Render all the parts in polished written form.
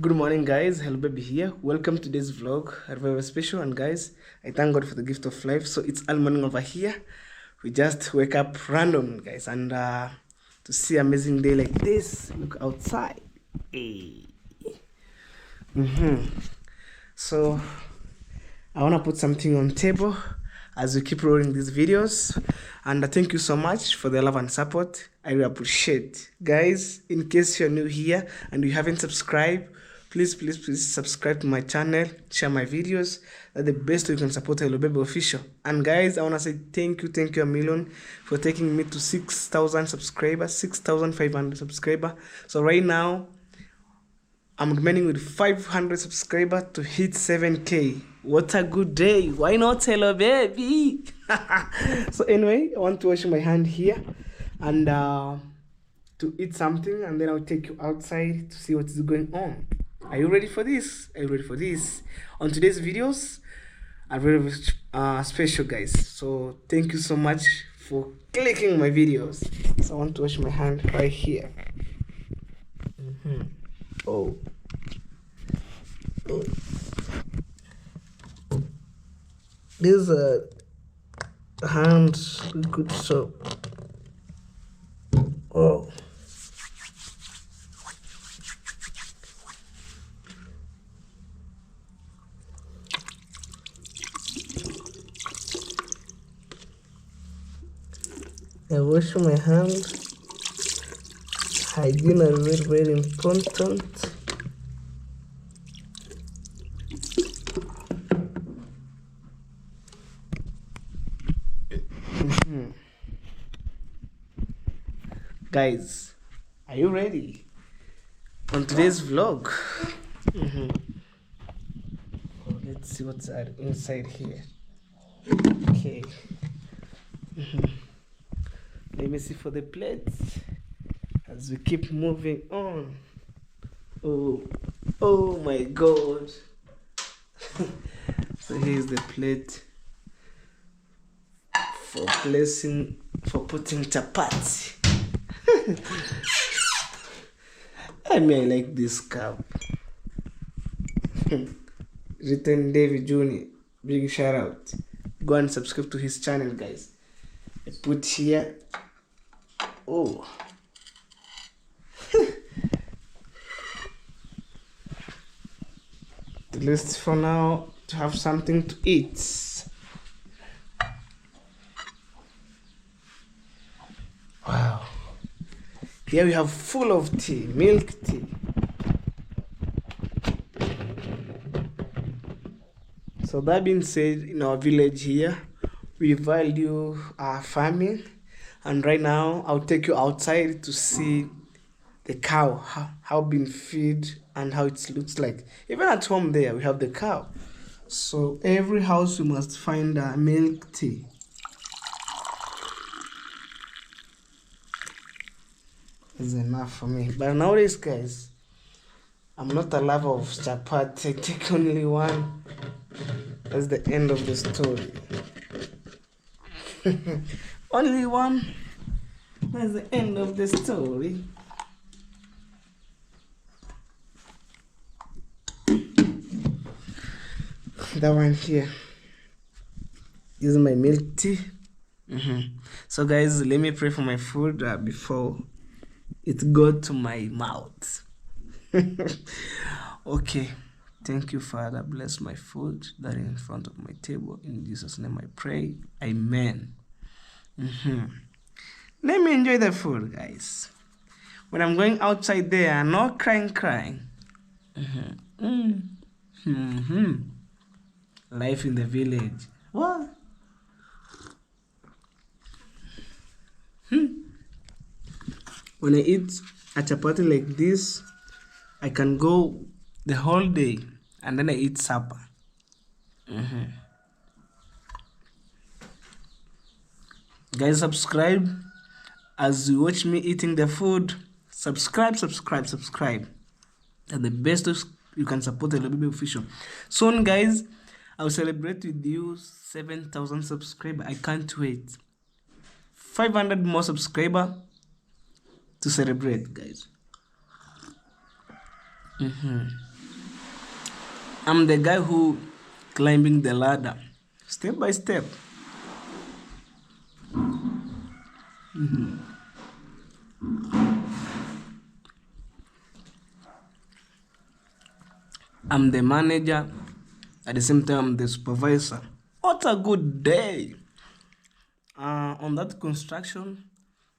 Good morning, guys. Hello, baby here. Welcome to today's vlog. A very special one, guys. I thank God for the gift of life. So it's all morning over here. We just wake up random, guys, and to see amazing day like this. Look outside. Hey. So I wanna put something on table as we keep rolling these videos, and thank you so much for the love and support. I really appreciate, guys. In case you're new here and you haven't subscribed, please subscribe to my channel, share my videos. That's the best way you can support Hello Baby Official. And guys, I want to say thank you a million for taking me to 6,000 subscribers, 6,500 subscribers. So right now I'm remaining with 500 subscribers to hit 7K. What a good day. Why not Hello Baby? So anyway, I want to wash my hand here and to eat something, and then I'll take you outside to see what is going on. Are you ready for this? Are you ready for this? On today's videos are very special, guys. So thank you so much for clicking my videos. So I want to wash my hand right here. Oh. This is a hand good soap. Oh. I wash my hands. Hygiene is very important. Guys, are you ready on today's vlog? Let's see what's inside here. Okay. Let me see for the plates as we keep moving on. Oh my God. So here's the plate for putting chapati. I like this cup. Written David Jr. Big shout out. Go and subscribe to his channel, guys. I put here. Oh. At least for now, to have something to eat. Wow. Here we have full of tea, milk tea. So that being said, in our village here, we value our farming. And right now, I'll take you outside to see the cow, how been fed and how it looks like. Even at home there, we have the cow. So every house we must find a milk tea. Is enough for me. But nowadays, guys, I'm not a lover of chapati. I take only one. That's the end of the story. Only one. That's the end of the story. That one here is my milk tea. So guys, let me pray for my food before it got to my mouth. Okay. Thank you, Father. Bless my food that is in front of my table. In Jesus' name I pray. Amen. Let me enjoy the food, guys. When I'm going outside there, no crying. Life in the village. What? When I eat a chapati like this, I can go the whole day and then I eat supper. Guys, subscribe as you watch me eating the food. Subscribe. And the best you can support the Hello Baby Official. Soon, guys, I'll celebrate with you 7,000 subscribers. I can't wait. 500 more subscribers to celebrate, guys. I'm the guy who climbing the ladder step by step. I'm the manager, at the same time I'm the supervisor. What a good day! On that construction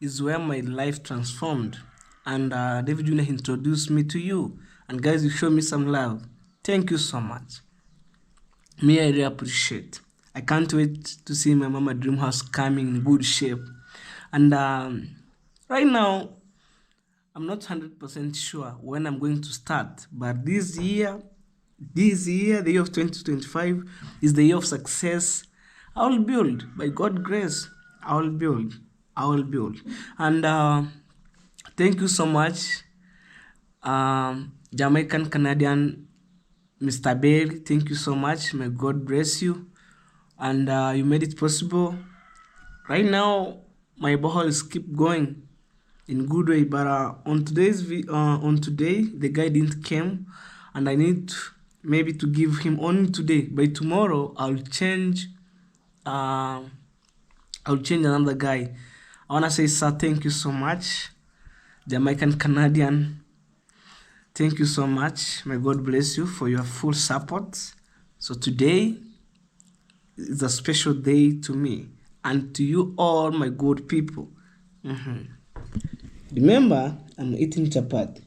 is where my life transformed, and David Jr. introduced me to you. And guys, you show me some love. Thank you so much. Me, I really appreciate. I can't wait to see my mama dream house coming in good shape. And right now, I'm not 100% sure when I'm going to start, but this year, the year of 2025, is the year of success. I will build by God's grace. I will build. I will build. And thank you so much, Jamaican Canadian Mr. Bailey. Thank you so much. May God bless you. And you made it possible. Right now, my boreholes keep going in good way, but on today the guy didn't came, and I need maybe to give him only today. By tomorrow I'll change another guy. I wanna say, sir, thank you so much. Jamaican Canadian, thank you so much. May God bless you for your full support. So today is a special day to me and to you all, my good people. Remember, I'm eating chapati.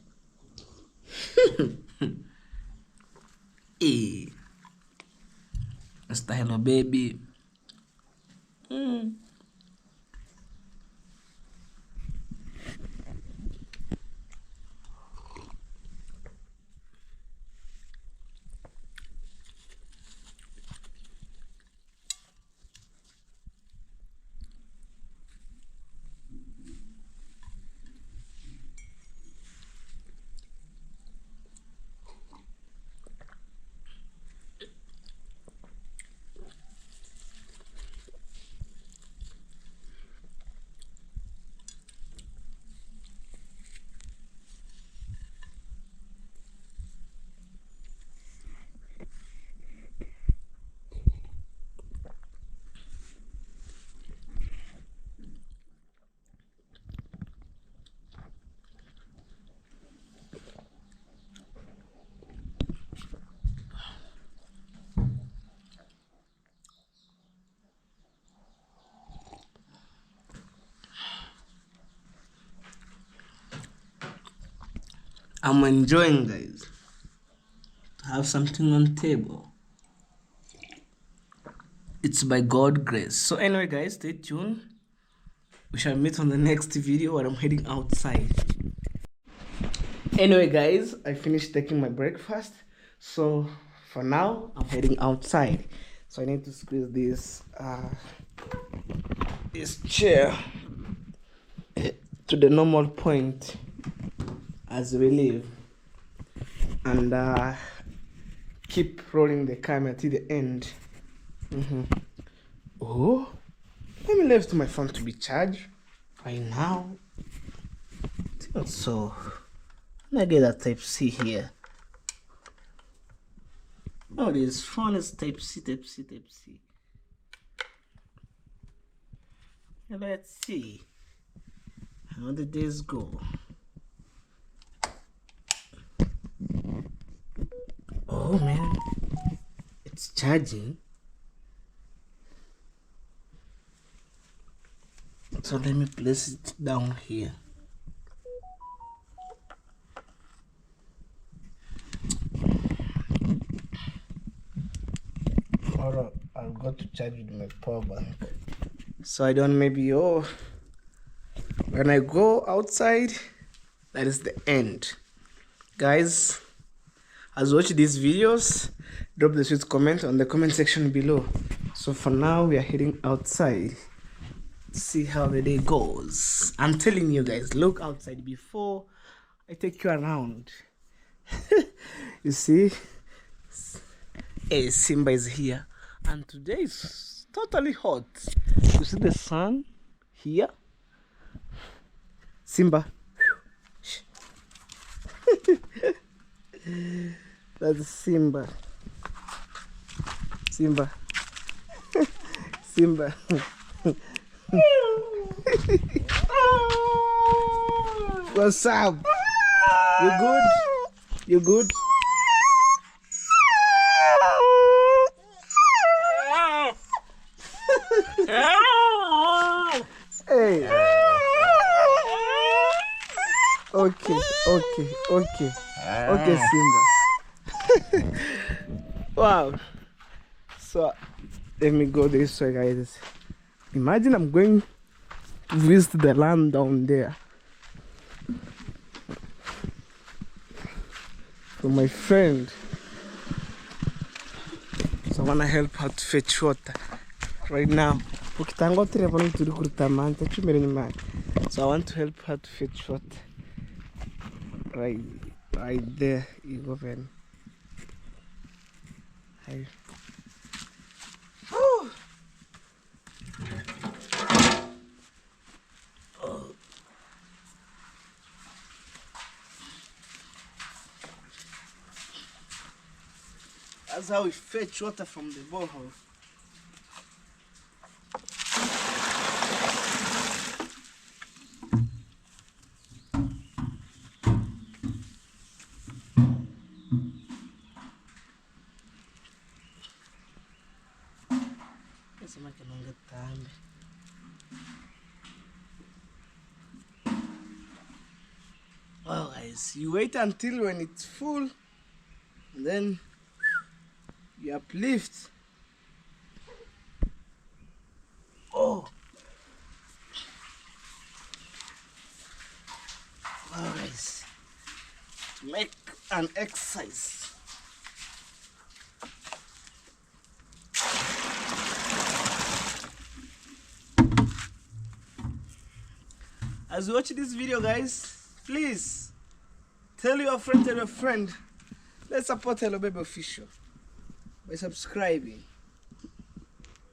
Hey, Mr. Hello Baby. I'm enjoying, guys, to have something on table. It's by God's grace. So anyway, guys, stay tuned. We shall meet on the next video where I'm heading outside. Anyway, guys, I finished taking my breakfast. So for now, I'm heading outside. So I need to squeeze this chair to the normal point as we leave, and keep rolling the camera to the end. Oh, let me leave to my phone to be charged right now. So let me get that type C here. Oh, this phone is type C. Let's see how the days go. Oh man, it's charging. So let me place it down here. Or I'll go to charge with my power bank. So I don't when I go outside, that is the end. Guys, as you watch these videos, drop the sweet comment on the comment section below. So for now, we are heading outside to see how the day goes. I'm telling you guys, look outside before I take you around. You see, hey, Simba is here, and today is totally hot. You see the sun here? Simba. That's Simba. Simba. Simba. What's up? You good? You good? Hey. Okay. Okay, Simba. Wow. So let me go this way, guys. Imagine I'm going to visit the land down there. For my friend. So I wanna help her to fetch water right now. So I want to help her to fetch water. Right there, you go then. Hey. That's how we fetch water from the borehole. Well, guys, you wait until when it's full, and then you uplift. Oh, well, guys, make an exercise. As you watch this video, guys, please tell your friend, let's support Hello Baby Official by subscribing.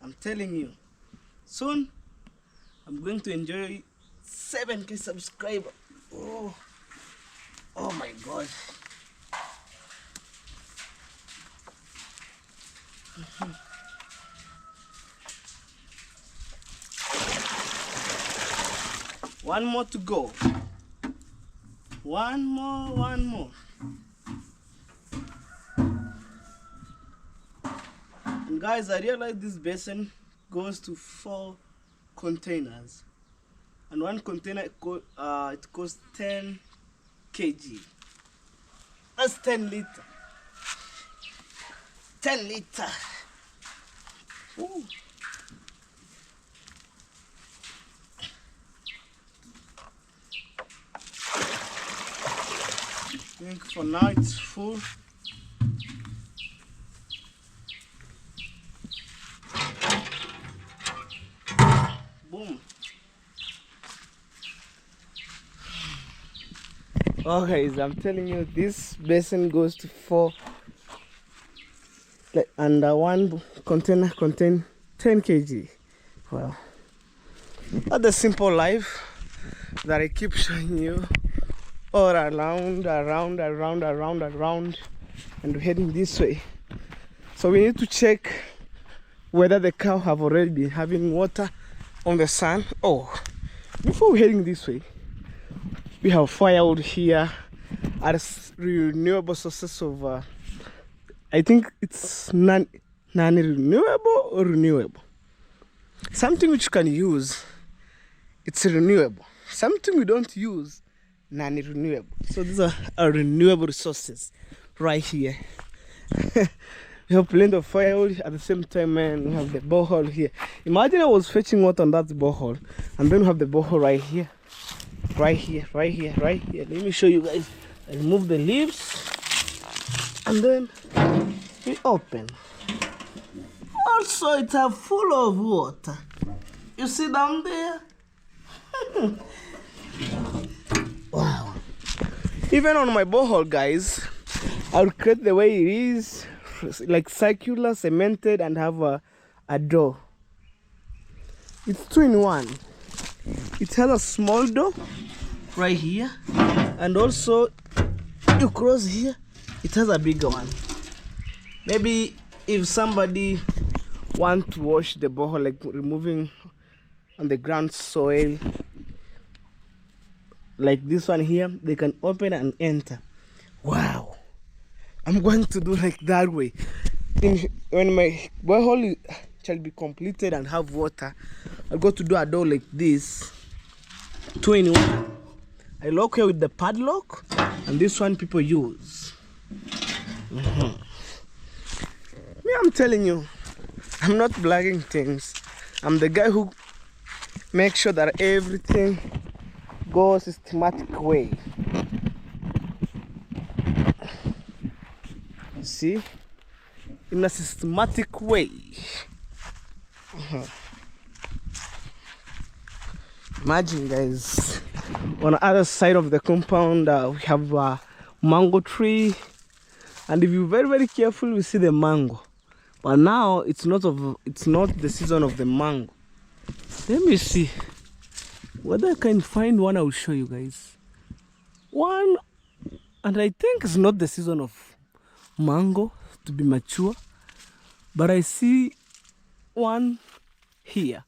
I'm telling you, soon I'm going to enjoy 7K subscribers. Oh my God. One more to go. One more. And guys, I realized this basin goes to 4 containers. And one container, it costs 10 kg. That's 10 liters. 10 liters. Ooh. I think for now it's full. Boom. Okay, I'm telling you, this basin goes to 4, and one container contains 10 kg. Well, that's the simple life that I keep showing you. All around, and we're heading this way. So we need to check whether the cow have already been having water on the sun. Oh, before we're heading this way, we have firewood here as renewable sources of I think it's non-renewable or renewable. Something which you can use, it's renewable. Something we don't use, non-renewable. So these are our renewable resources right here. We have plenty of firewood at the same time, man. We have the borehole here. Imagine I was fetching water on that borehole, and then we have the borehole right here. Right here. Let me show you guys. I remove the leaves, and then we open. Also, it's full of water. You see down there? Wow. Even on my borehole, guys, I'll create the way it is, like circular, cemented, and have a door. It's 2-in-1. It has a small door right here, and also you cross here, it has a bigger one. Maybe if somebody want to wash the borehole, like removing on the ground soil, like this one here, they can open and enter. Wow, I'm going to do like that way. When my borehole shall be completed and have water, I'll go to do a door like this, 2-in-1. I lock here with the padlock, and this one people use. Me, I'm telling you, I'm not blagging things. I'm the guy who makes sure that everything goes systematic way. You see, in a systematic way. Imagine, guys, on the other side of the compound we have a mango tree, and if you're very, very careful, you see the mango. But now it's not the season of the mango. Let me see whether I can find one. I will show you guys one, and I think it's not the season of mango to be mature, but I see one here.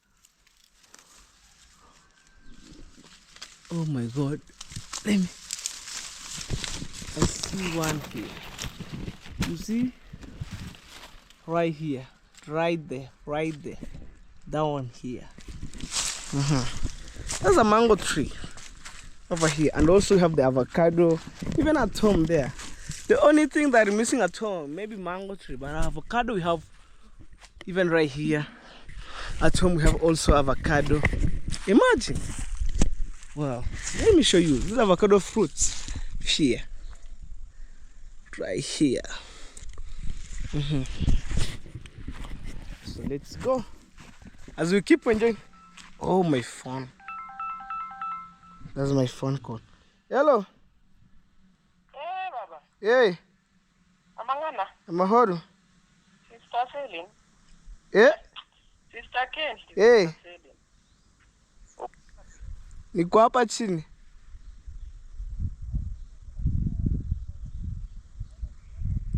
Oh my god, let me, I see one here. You see, right here, right there, that one here. There's a mango tree over here, and also you have the avocado even at home there. The only thing that is missing at home, maybe mango tree, but avocado we have even right here. At home we have also avocado. Imagine. Wow, let me show you. These avocado fruits here, right here. So let's go as we keep enjoying. Oh, my phone. That's my phone call. Hello. Hey, Baba. Hey. Amangana. Amahoro. Sister Selin. Eh? Sister Ken. Hey. Niko hapa chini.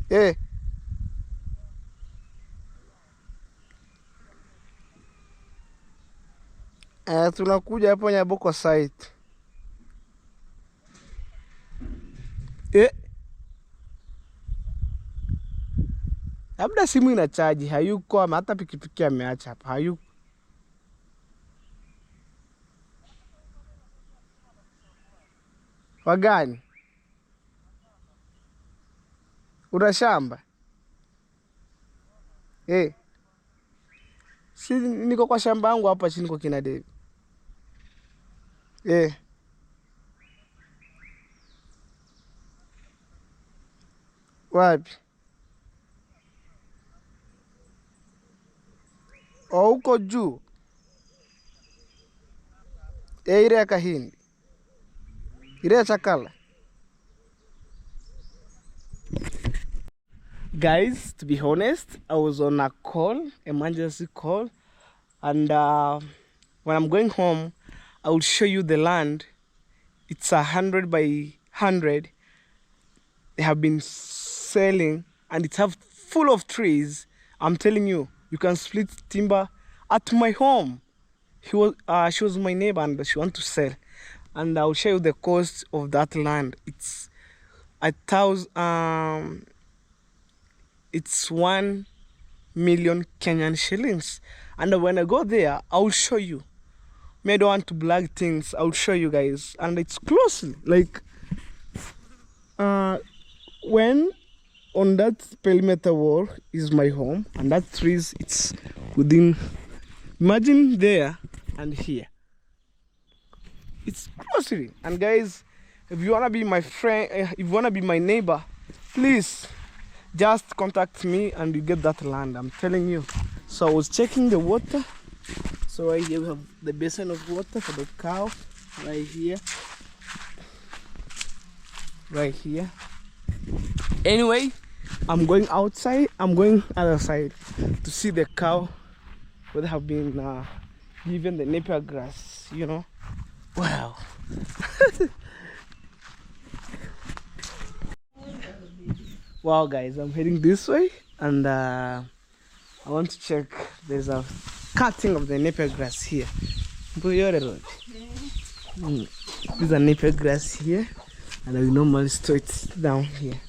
Eh. Tunakuja hapo Nyaboko site. Labda simu inachaji, hayuko, ama hata pikipiki ameacha hapa, hayuko. Wagani? Una shamba? Si niko kwa shamba yangu hapa chini kwa kina David. Wapi? Huko juu. Ile ya Kahindi. Ile ya Chakala. Guys, to be honest, I was on a call, emergency call, and when I'm going home, I will show you the land. It's 100 by 100. They have been selling, and it's have full of trees. I'm telling you, you can split timber at my home. She was my neighbor, and she want to sell, and I'll show you the cost of that land. It's 1 million Kenyan shillings, and when I go there, I'll show you. I don't want to blag things. I'll show you guys, and it's closely like when on that perimeter wall is my home, and that trees, it's within, imagine there and here, it's closely. And guys, if you wanna be my friend, if you wanna be my neighbor, please just contact me and you get that land, I'm telling you. So I was checking the water. So right here we have the basin of water for the cow, right here, right here. Anyway, I'm going outside, I'm going other side to see the cow where they have been given the napier grass, you know. Wow. Wow guys, I'm heading this way, and I want to check there's a cutting of the napier grass here. These are napier grass here, and I will normally store it down here.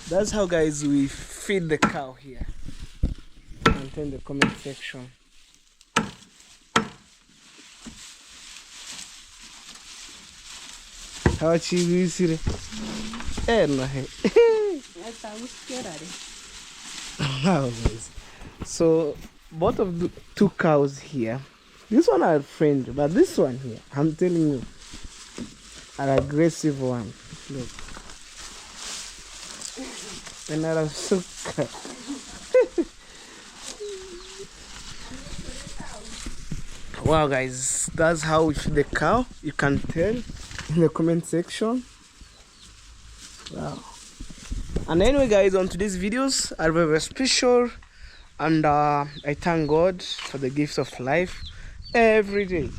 That's how, guys, we feed the cow here. Comment in the comment section. How much you see it? No. Wow, guys. So both of the two cows here. This one are friendly, but this one here, I'm telling you, are aggressive one. Look. Wow, guys, that's how we feed the cow. You can tell in the comment section. Wow. And anyway, guys, on today's videos are very special, and I thank God for the gift of life every day.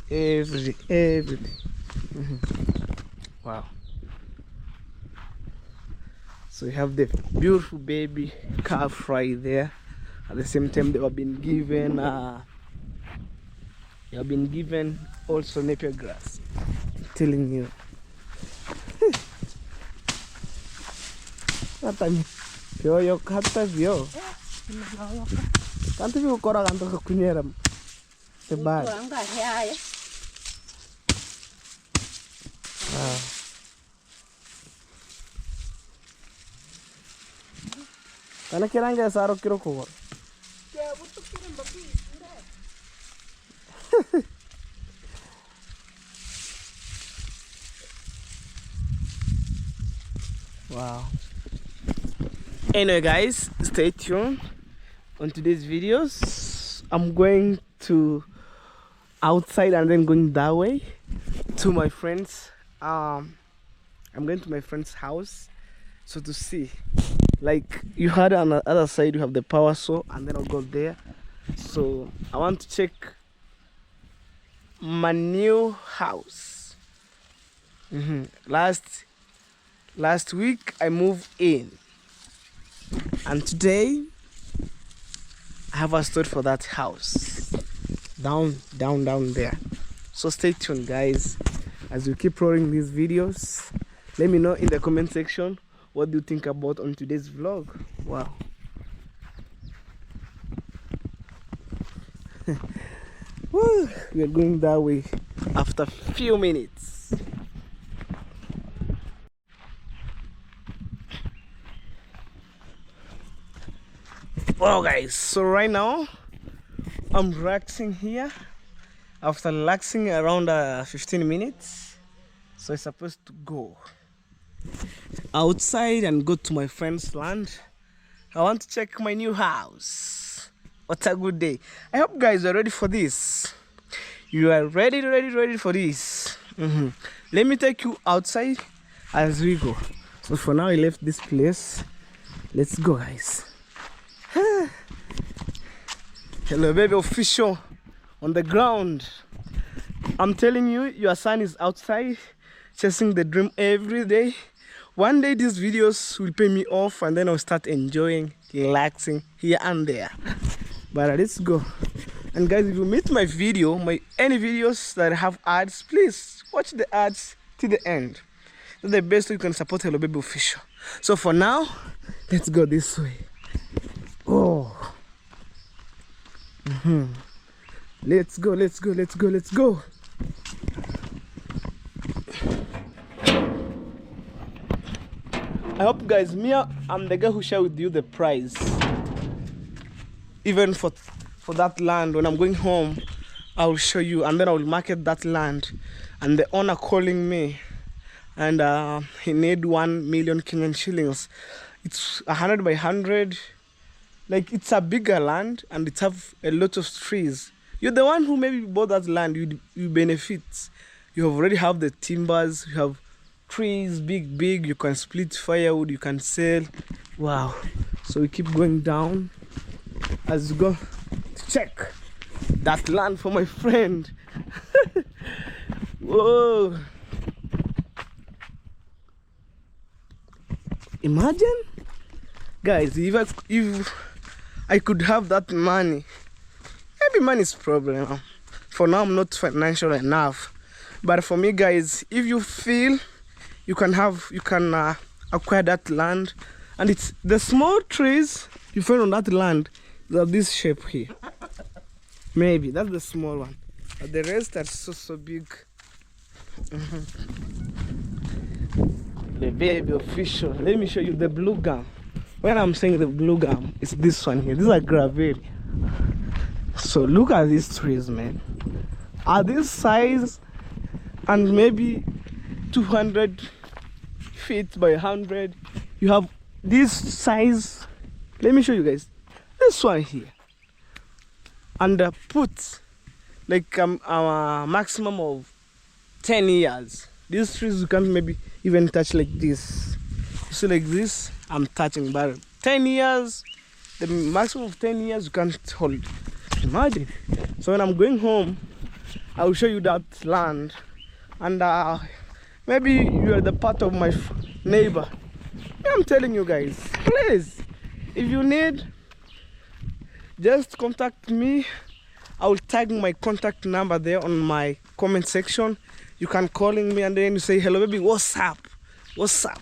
Wow. So you have the beautiful baby calf right there. At the same time, they have been given also napier grass. I'm telling you. Yo kata vyo. Kanti vyo kora kanto kakunyera. Sebab. Karena kiranga saro kiro ko. Wow. Anyway, guys, stay tuned on today's videos. I'm going to outside and then going that way to my friends. I'm going to my friend's house, so to see, like you had on the other side, you have the power saw, and then I'll go there. So I want to check my new house. Last week I moved in, and today I have a story for that house down there. So stay tuned, guys, as we keep rolling these videos. Let me know in the comment section what do you think about on today's vlog. Wow. Woo, we are going that way after a few minutes. Wow, guys, so right now I'm relaxing here after relaxing around 15 minutes. So I'm supposed to go outside and go to my friend's land. I want to check my new house. What a good day. I hope, guys, are ready for this. You are ready for this. Let me take you outside as we go. So for now I left this place. Let's go, guys. Hello baby official on the ground. I'm telling you, your son is outside chasing the dream every day. One day these videos will pay me off, and then I'll start enjoying, relaxing here and there. But let's go. And guys, if you meet my video, any videos that have ads, please watch the ads till the end. That's the best way you can support Hello Baby Official. So for now, let's go this way. Oh. Let's go. I hope, guys, I'm the guy who share with you the price. Even for that land, when I'm going home, I'll show you, and then I will market that land. And the owner calling me, and he need 1 million Kenyan shillings. It's 100 by 100. Like, it's a bigger land, and it have a lot of trees. You're the one who maybe bought that land. You benefit. You already have the timbers. You have trees, big. You can split firewood. You can sell. Wow. So we keep going down as we go to check that land for my friend. Whoa. Imagine, guys, if I could have that money. Maybe money is problem. For now, I'm not financial enough. But for me, guys, if you feel you can acquire that land, and it's the small trees you find on that land that this shape here. Maybe that's the small one, but the rest are so big. The baby official. Let me show you the blue gum. When I'm saying the blue gum, it's this one here. These are gravel. So look at these trees, man. Are this size and maybe 200 feet by 100? You have this size. Let me show you guys. This one here. And put like a maximum of 10 years. These trees you can't maybe even touch like this. You see like this, I'm touching, but 10 years, the maximum of 10 years you can't hold. Imagine. So when I'm going home, I will show you that land, and maybe you are the part of my neighbor. I'm telling you guys, please, if you need, just contact me. I will tag my contact number there on my comment section. You can calling me and then you say, hello baby, what's up? What's up?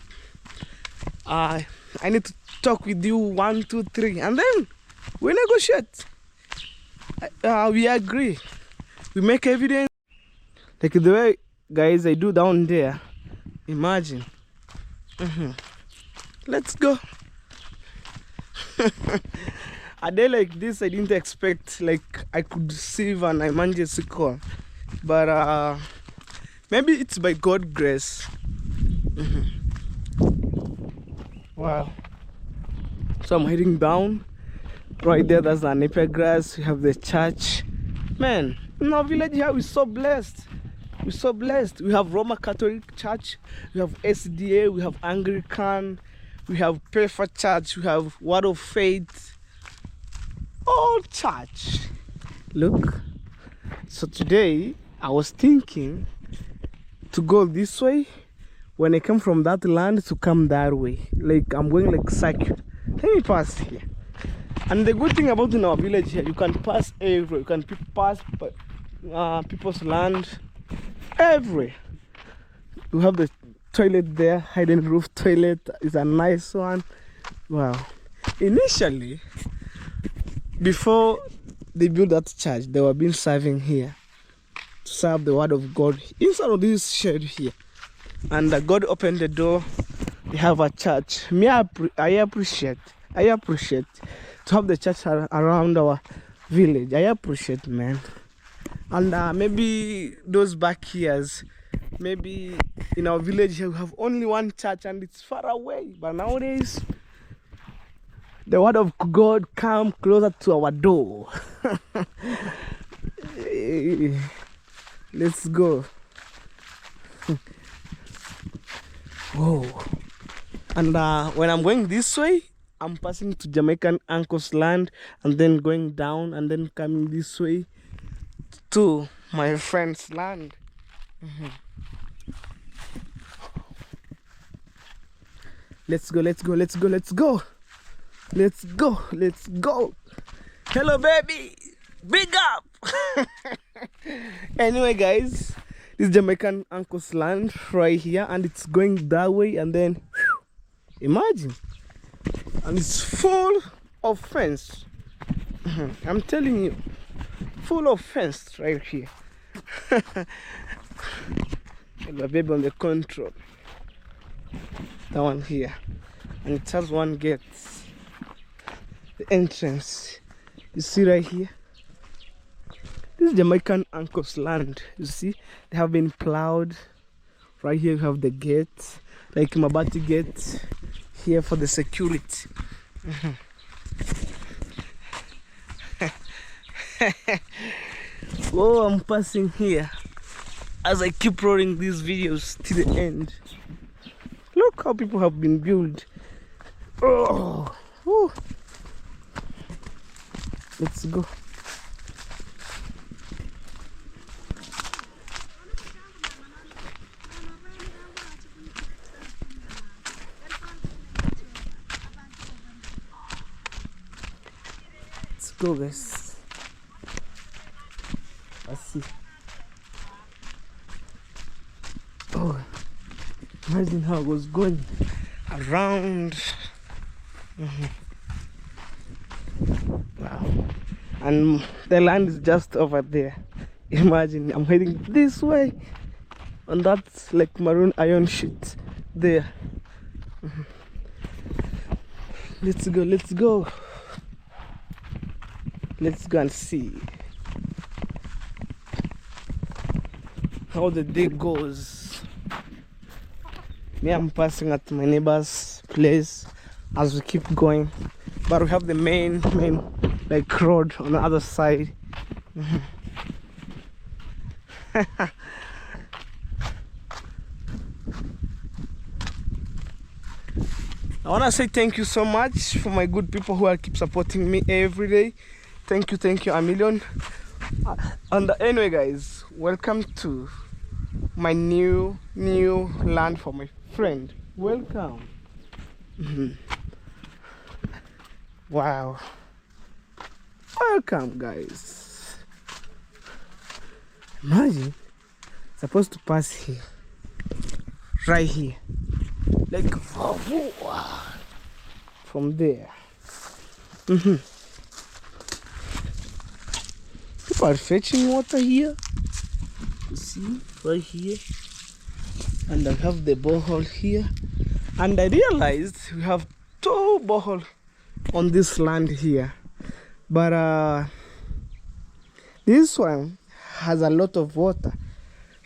I need to talk with you 1, 2, 3, and then we negotiate. We agree. We make evidence. Like the way, guys, I do down there. Imagine. Let's go. A day like this, I didn't expect like I could save an emergency call, but maybe it's by God's grace. Wow. So I'm heading down. Right there, that's the napier grass. We have the church. Man, in our village here, we're so blessed. We're so blessed. We have Roman Catholic Church, we have SDA, we have Anglican, we have Perfect Church, we have Word of Faith. All church. Look. So today, I was thinking to go this way. When I come from that land to come that way. Like I'm going like circuit. Let me pass here. And the good thing about in our village here, you can pass everywhere. You can pass people's land everywhere. You have the toilet there, hidden roof toilet. It's a nice one. Wow. Initially, before they built that church, they were being serving here to serve the word of God inside of this shed here. And God opened the door. We have a church. Me, I appreciate to have the church around our village. I appreciate, man. And maybe those back years, maybe in our village here we have only one church and it's far away. But nowadays, the word of God come closer to our door. Let's go. Whoa. And when I'm going this way, I'm passing to Jamaican uncle's land and then going down and then coming this way to my friend's land. Let's go, let's go, let's go, let's go. Let's go, let's go. Hello, baby. Big up. Anyway, guys, this is Jamaican uncle's land right here, and it's going that way, and then whew, imagine, and it's full of fence. I'm telling you, full of fence right here. The baby on the control, that one here, and it has one gate, the entrance. You see right here. This is Jamaican uncle's land. You see, they have been plowed. Right here you have the gate, like Mabati gate here for the security. Oh, I'm passing here as I keep rolling these videos to the end. Look how people have been built. Oh, whew. Let's go. go, guys. Let's see. Oh, imagine how I was going around. Wow. And the land is just over there. Imagine I'm heading this way on that like maroon iron sheet there. Let's go, let's go. Let's go and see how the day goes. Me, I'm passing at my neighbor's place as we keep going, but we have the main like road on the other side. I want to say thank you so much for my good people who are keep supporting me every day. Thank you a million. And anyway, guys, welcome to my new land for my friend. Welcome. Wow. Welcome, guys. Imagine supposed to pass here, right here, like from there. People are fetching water here. You see, right here. And I have the borehole here. And I realized we have 2 boreholes on this land here. But this one has a lot of water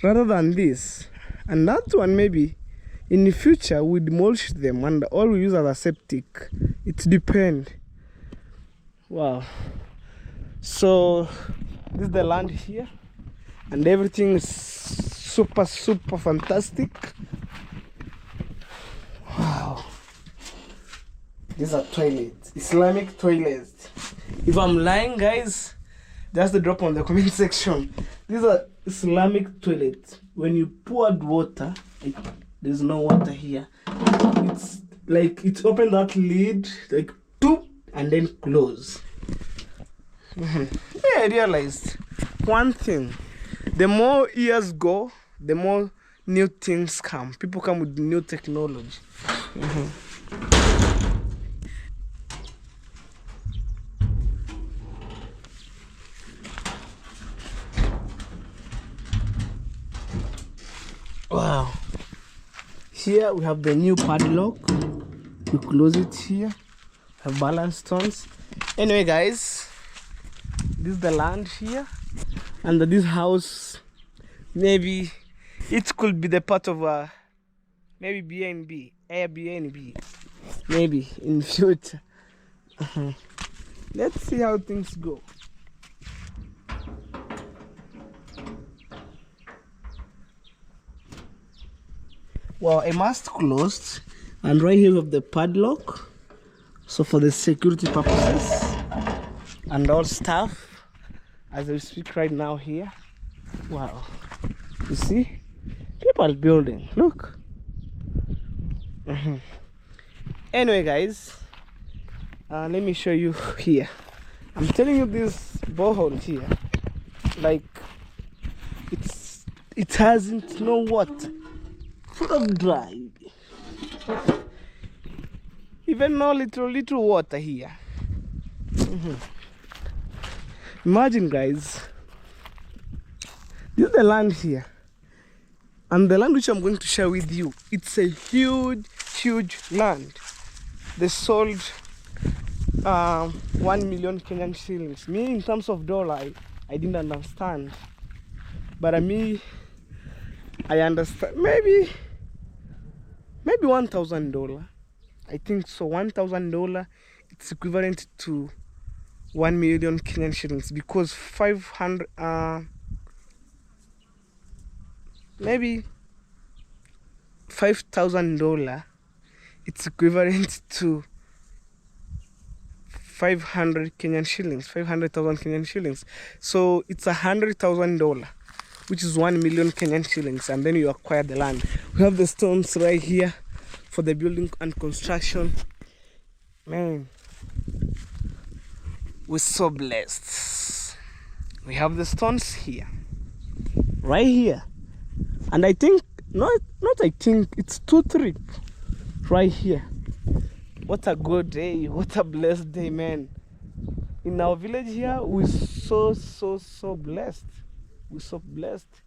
rather than this. And that one maybe in the future we demolish them and all we use as a septic. It depends. Wow. So this is the land here, and everything is super fantastic. Wow. These are toilets, Islamic toilets. If I'm lying, guys, just drop on the comment section. These are Islamic toilets. When you poured water, there's no water here. It's like it's open that lid like two and then close. Yeah, I realized one thing. The more years go, the more new things come. People come with new technology. Wow. Here we have the new padlock. We close it here. We have balance stones. Anyway, guys, this is the land here, and this house, maybe it could be the part of a maybe B&B, Airbnb, maybe in future. Let's see how things go. Well, I must closed, and right here we have the padlock, so for the security purposes and all stuff. As we speak right now here, wow, you see, people building, look. Anyway, guys, let me show you here. I'm telling you, this borehole here, like it hasn't no water, full of dry, even no little water here. Imagine, guys, this is the land here, and the land which I'm going to share with you, it's a huge land. They sold 1 million Kenyan shillings. Me, in terms of dollar, I didn't understand, but I understand. Maybe $1,000. I think so. $1,000. It's equivalent to 1 million Kenyan shillings, because 500 maybe $5,000, it's equivalent to 500 Kenyan shillings, 500,000 Kenyan shillings. So it's $100,000, which is 1 million Kenyan shillings, and then you acquire the land. We have the stones right here for the building and construction. Man, We're so blessed. We have the stones here, right here, and I think not I think it's 2 3 right here. What a good day, what a blessed day, man. In our village here, we're so blessed. We're so blessed,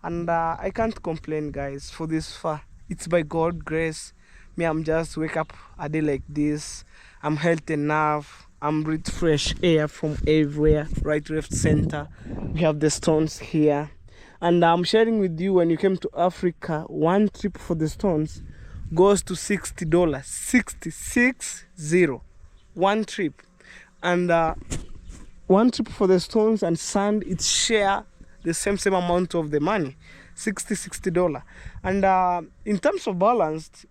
and I can't complain, guys, for this far. It's by God's grace. Me, I'm just wake up a day like this. I'm healthy enough. I'm breathe fresh air from everywhere, right, left, center. We have the stones here, and I'm sharing with you, when you came to Africa, one trip for the stones goes to $60. 660 one trip. And one trip for the stones and sand, it share the same amount of the money, $60. And in terms of balance,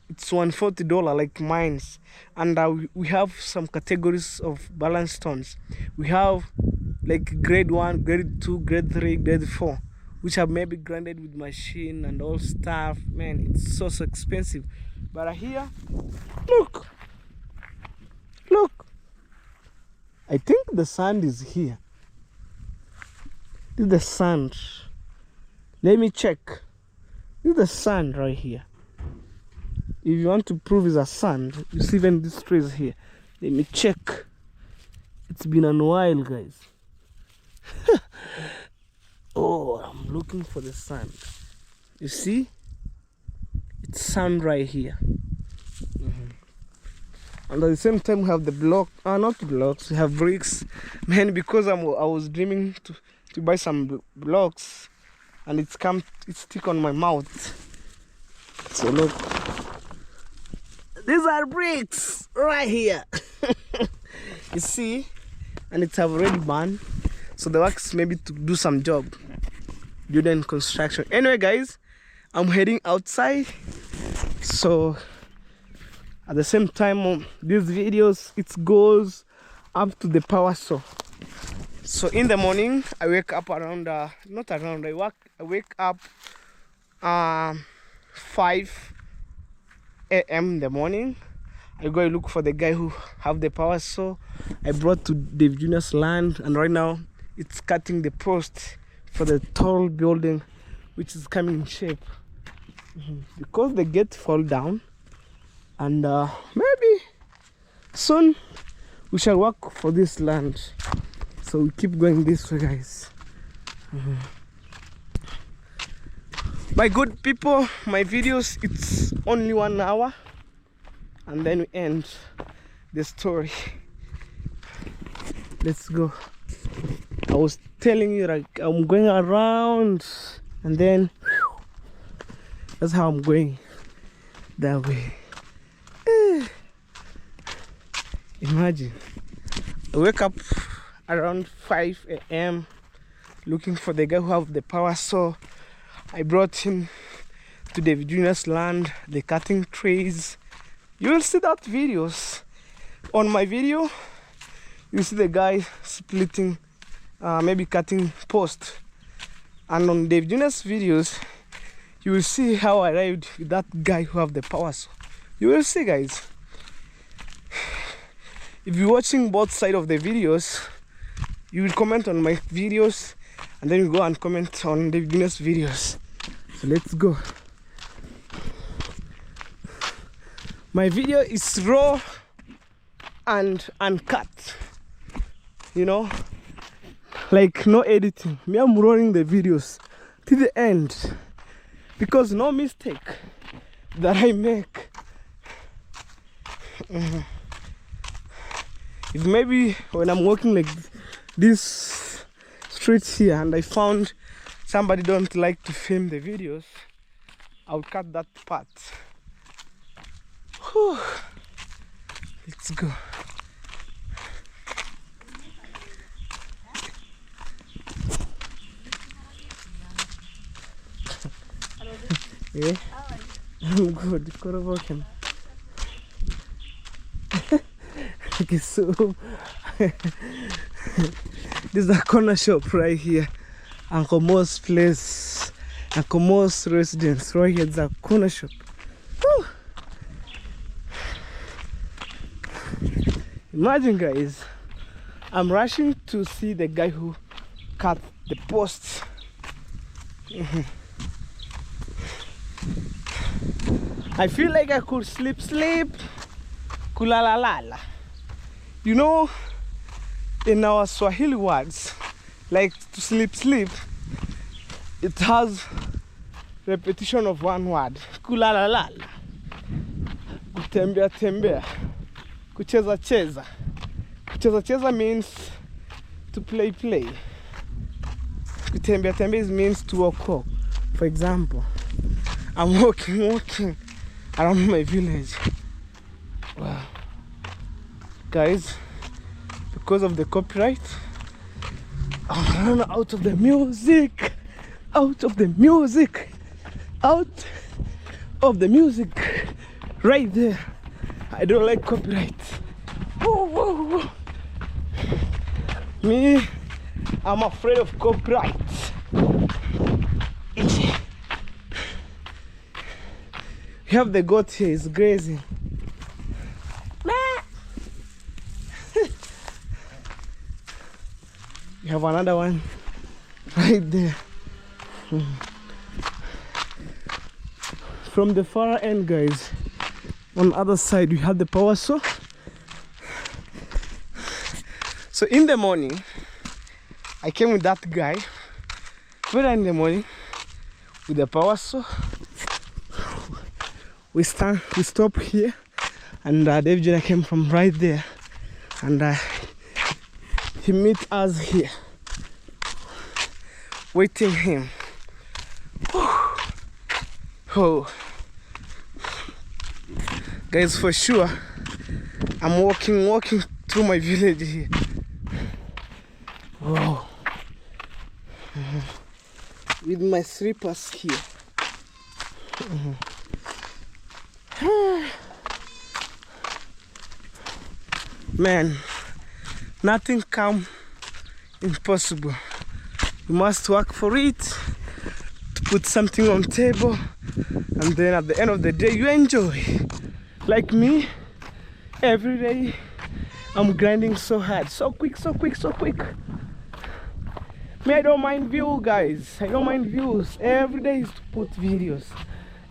it's $140 like mines. And we have some categories of balance stones. We have like grade 1, grade 2, grade 3, grade 4, which are maybe grinded with machine and all stuff. Man, it's so expensive. But here, look, I think the sand is here. This is the sand. Let me check. This is the sand right here. If you want to prove it's a sand, you see even this trees here. Let me check. It's been a while, guys. Oh, I'm looking for the sand. You see? It's sand right here. And at the same time, we have the block. Not blocks. We have bricks. Man, because I was dreaming to buy some blocks, and it's stick on my mouth. So look, these are bricks right here. You see, and it's already burned. So the work is maybe to do some job, building construction. Anyway, guys, I'm heading outside. So at the same time, these videos, it goes up to the power saw. So in the morning, I wake up around, I wake up 5 a.m. in the morning. I go look for the guy who have the power saw. I brought to Dave Jr.'s land, and right now it's cutting the post for the tall building, which is coming in shape. Because the gate fall down, and maybe soon we shall work for this land. So we keep going this way, guys. My good people, my videos, it's only 1 hour, and then we end the story. Let's go. I was telling you, like, I'm going around, and then that's how I'm going, that way. Imagine, I wake up around 5 a.m. looking for the guy who have the power saw. I brought him to the Junior's land, the cutting trees. You will see that videos. On my video, you see the guy splitting, maybe cutting post. And on Dave Junior's videos, you will see how I arrived with that guy who have the power saw. You will see, guys. If you're watching both sides of the videos, you will comment on my videos, and then you go and comment on the Venus videos. So let's go. My video is raw and uncut, you know, like no editing. Me, I'm running the videos to the end, because no mistake that I make. If maybe when I'm walking like this streets here and I found somebody don't like to film the videos, I'll cut that part. Whew. Let's go. Yeah, I'm good. What about him? Okay, so this is a corner shop right here. Uncle Mo's place, Uncle Mo's residence right here. It's a corner shop. Whew. Imagine, guys, I'm rushing to see the guy who cut the post. I feel like I could sleep, kulalalala. You know, in our Swahili words, like to sleep, it has repetition of one word. Kulalalala. Kutembea tembea. Kucheza cheza. Kucheza cheza means to play. Kutembea tembea means to walk. For example, I'm walking around my village. Wow. Guys, because of the copyright, I'm out of the music. Right there. I don't like copyright. Whoa. Me, I'm afraid of copyright. You have the goat here, it's grazing. You have another one right there. From the far end, guys, on the other side we have the power saw. So in the morning I came with that guy very in the morning with the power saw. We stop here, and David Jenner came from right there, and he meet us here, waiting him. Oh, guys, for sure, I'm walking through my village here. Whoa. With my slippers here. Man, nothing come impossible. You must work for it, to put something on table, and then at the end of the day you enjoy. Like me, every day I'm grinding so hard, so quick. Me, I don't mind views, guys. I don't mind views. Every day is to put videos.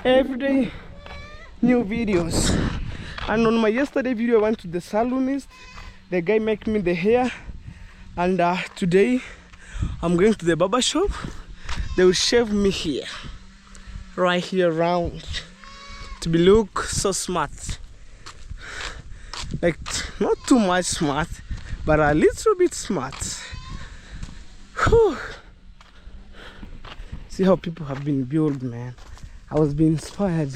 Every day new videos. And on my yesterday video I went to the salonist. The guy make me the hair, and today I'm going to the barber shop. They will shave me here, right here round, to be look so smart. Like not too much smart, but a little bit smart. Whew. See how people have been built, man. I was being inspired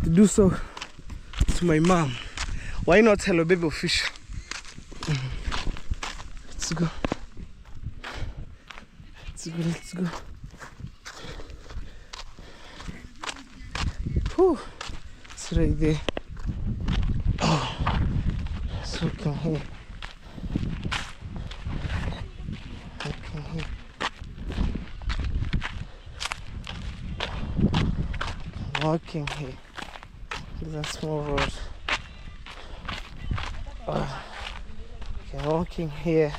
to do so to my mom. Why not Hello Baby official? Let's go. Whew. It's right there. Oh, it's looking here. Walking here. There's a small road. Okay, walking here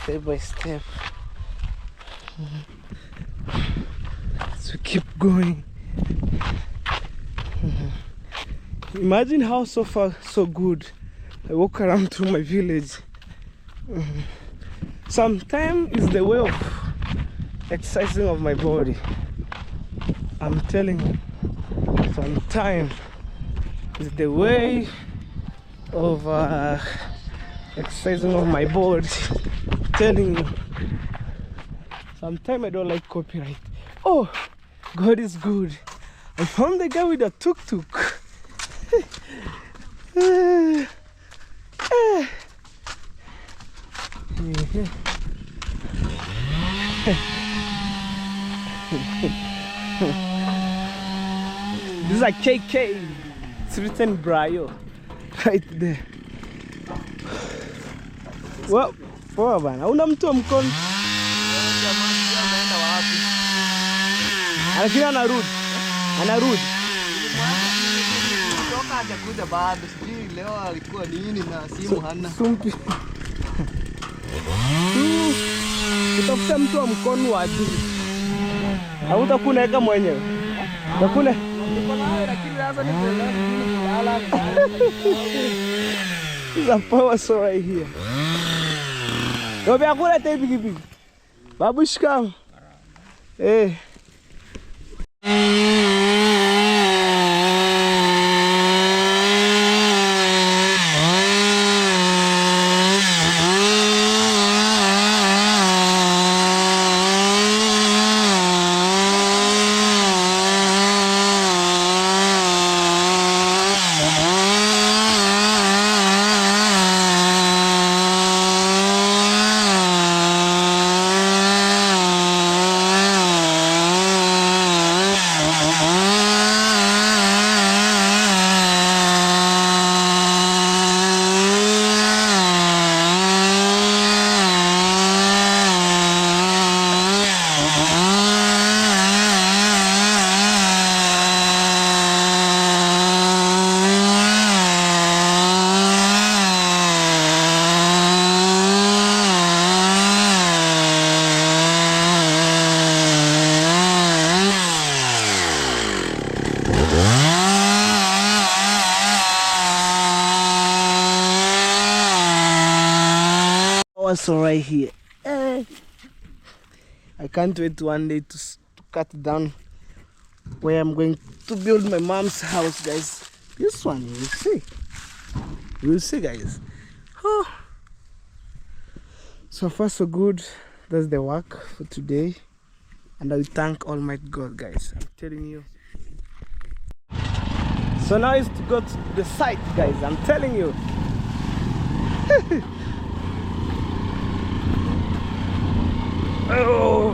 step by step. So keep going. Imagine how so far so good I walk around through my village. Sometimes it's the way of exercising of my body. I'm telling you, sometimes it's the way of exercising of my body. I'm telling you, sometimes I don't like copyright. Oh, God is good. I found the guy with a tuk-tuk. This is a KK. It's written Brayo right there. Well, poa bana. Una mtu mkono. Lakini anarudi. Kutoka hajakuja bado. Sijui leo alikuwa nini na simu hana. Sumpi. Utafuta mtu wa mkono wa juu. Hautakuwa unaweka mwenyewe. Nakuna. Niko nawe lakini sasa ni kulala. The power so right here. Robe akula te bigi. Babushka. Eh. Also right here. I can't wait one day to cut down where I'm going to build my mom's house, guys. This one, you will see. You will see, guys. Oh. So far so good. That's the work for today, and I thank Almighty God, guys. I'm telling you. So now is to go to the site, guys. I'm telling you. Oh.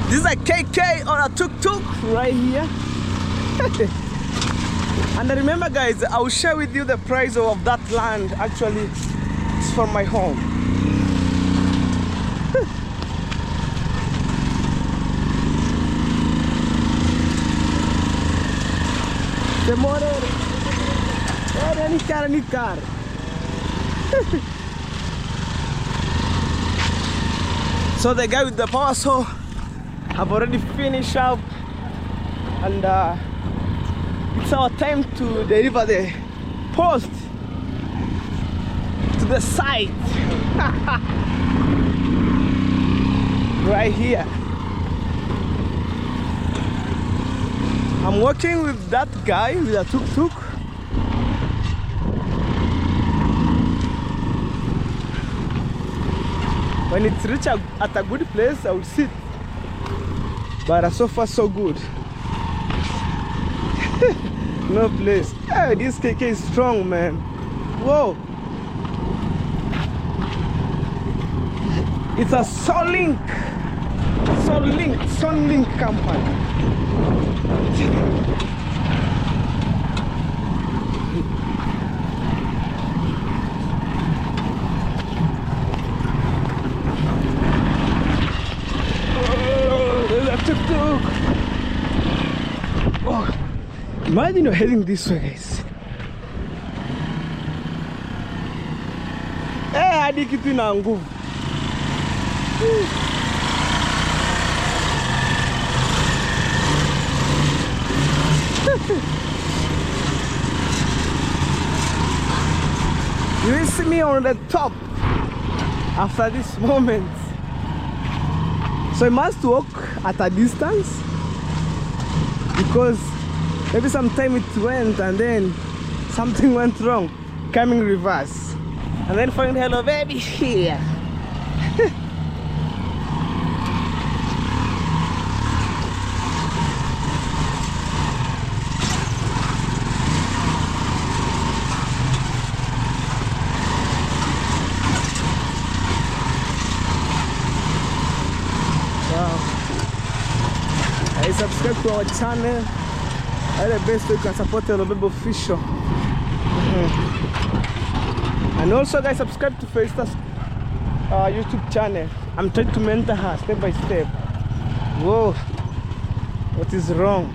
This is a KK on a tuk-tuk right here. And remember, guys, I will share with you the price of that land. Actually, it's from my home. The more any car. So the guy with the power saw have already finished up, and it's our time to deliver the post to the site. Right here. I'm working with that guy with a tuk-tuk. When it's reached at a good place, I will sit. But so far so good. No place. Hey, this KK is strong, man. Whoa. It's a Sunlink company. Oh, imagine you're heading this way, guys. Hadi kitu ina nguvu. You will see me on the top after this moment. So I must walk at a distance because maybe sometime it went and then something went wrong, coming reverse, and then find hello baby here. Subscribe to our channel. The best way you can support Elobebe Official. And also, guys, subscribe to Festa's YouTube channel. I'm trying to mentor her step by step. Whoa, what is wrong?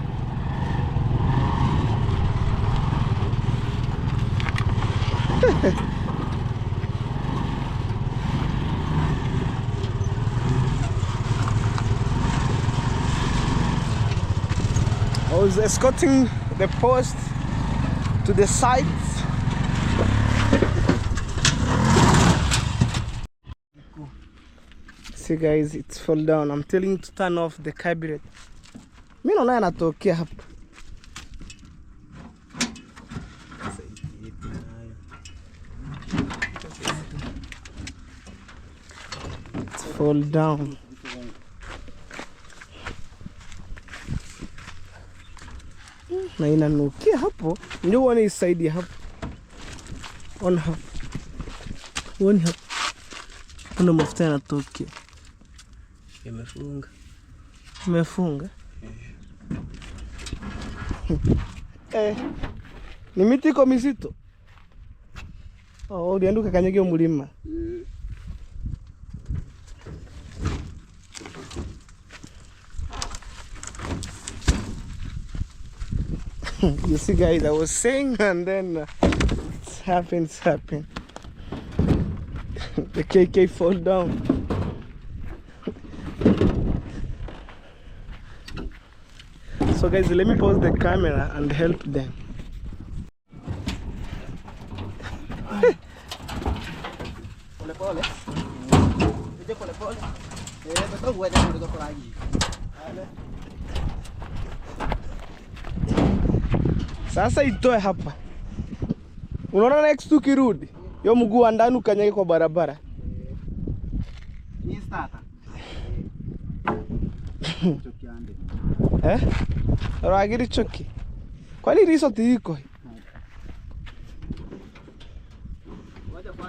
I was escorting the post to the site. See guys, it's fall down. I'm telling you to turn off the carburetor. Mimi naona yanatokea hapa. It's fall down. Na inanukia hapo. Ndio uone isaidi hapo. Ona hapo. Uone hapo. Kuna mafuta yanatokea. Imefunga. Ni miti iko mizito. Ulianduka kanyage mulima. You see guys, I was saying and then it's happened. The KK fall down. So guys, let me pause the camera and help them. Sasa itoe hapa. Unaona next tukirudi, yo mguu wa ndani ukanyage kwa barabara. Ni starter. Ragiri choki. Kwani riso tiko?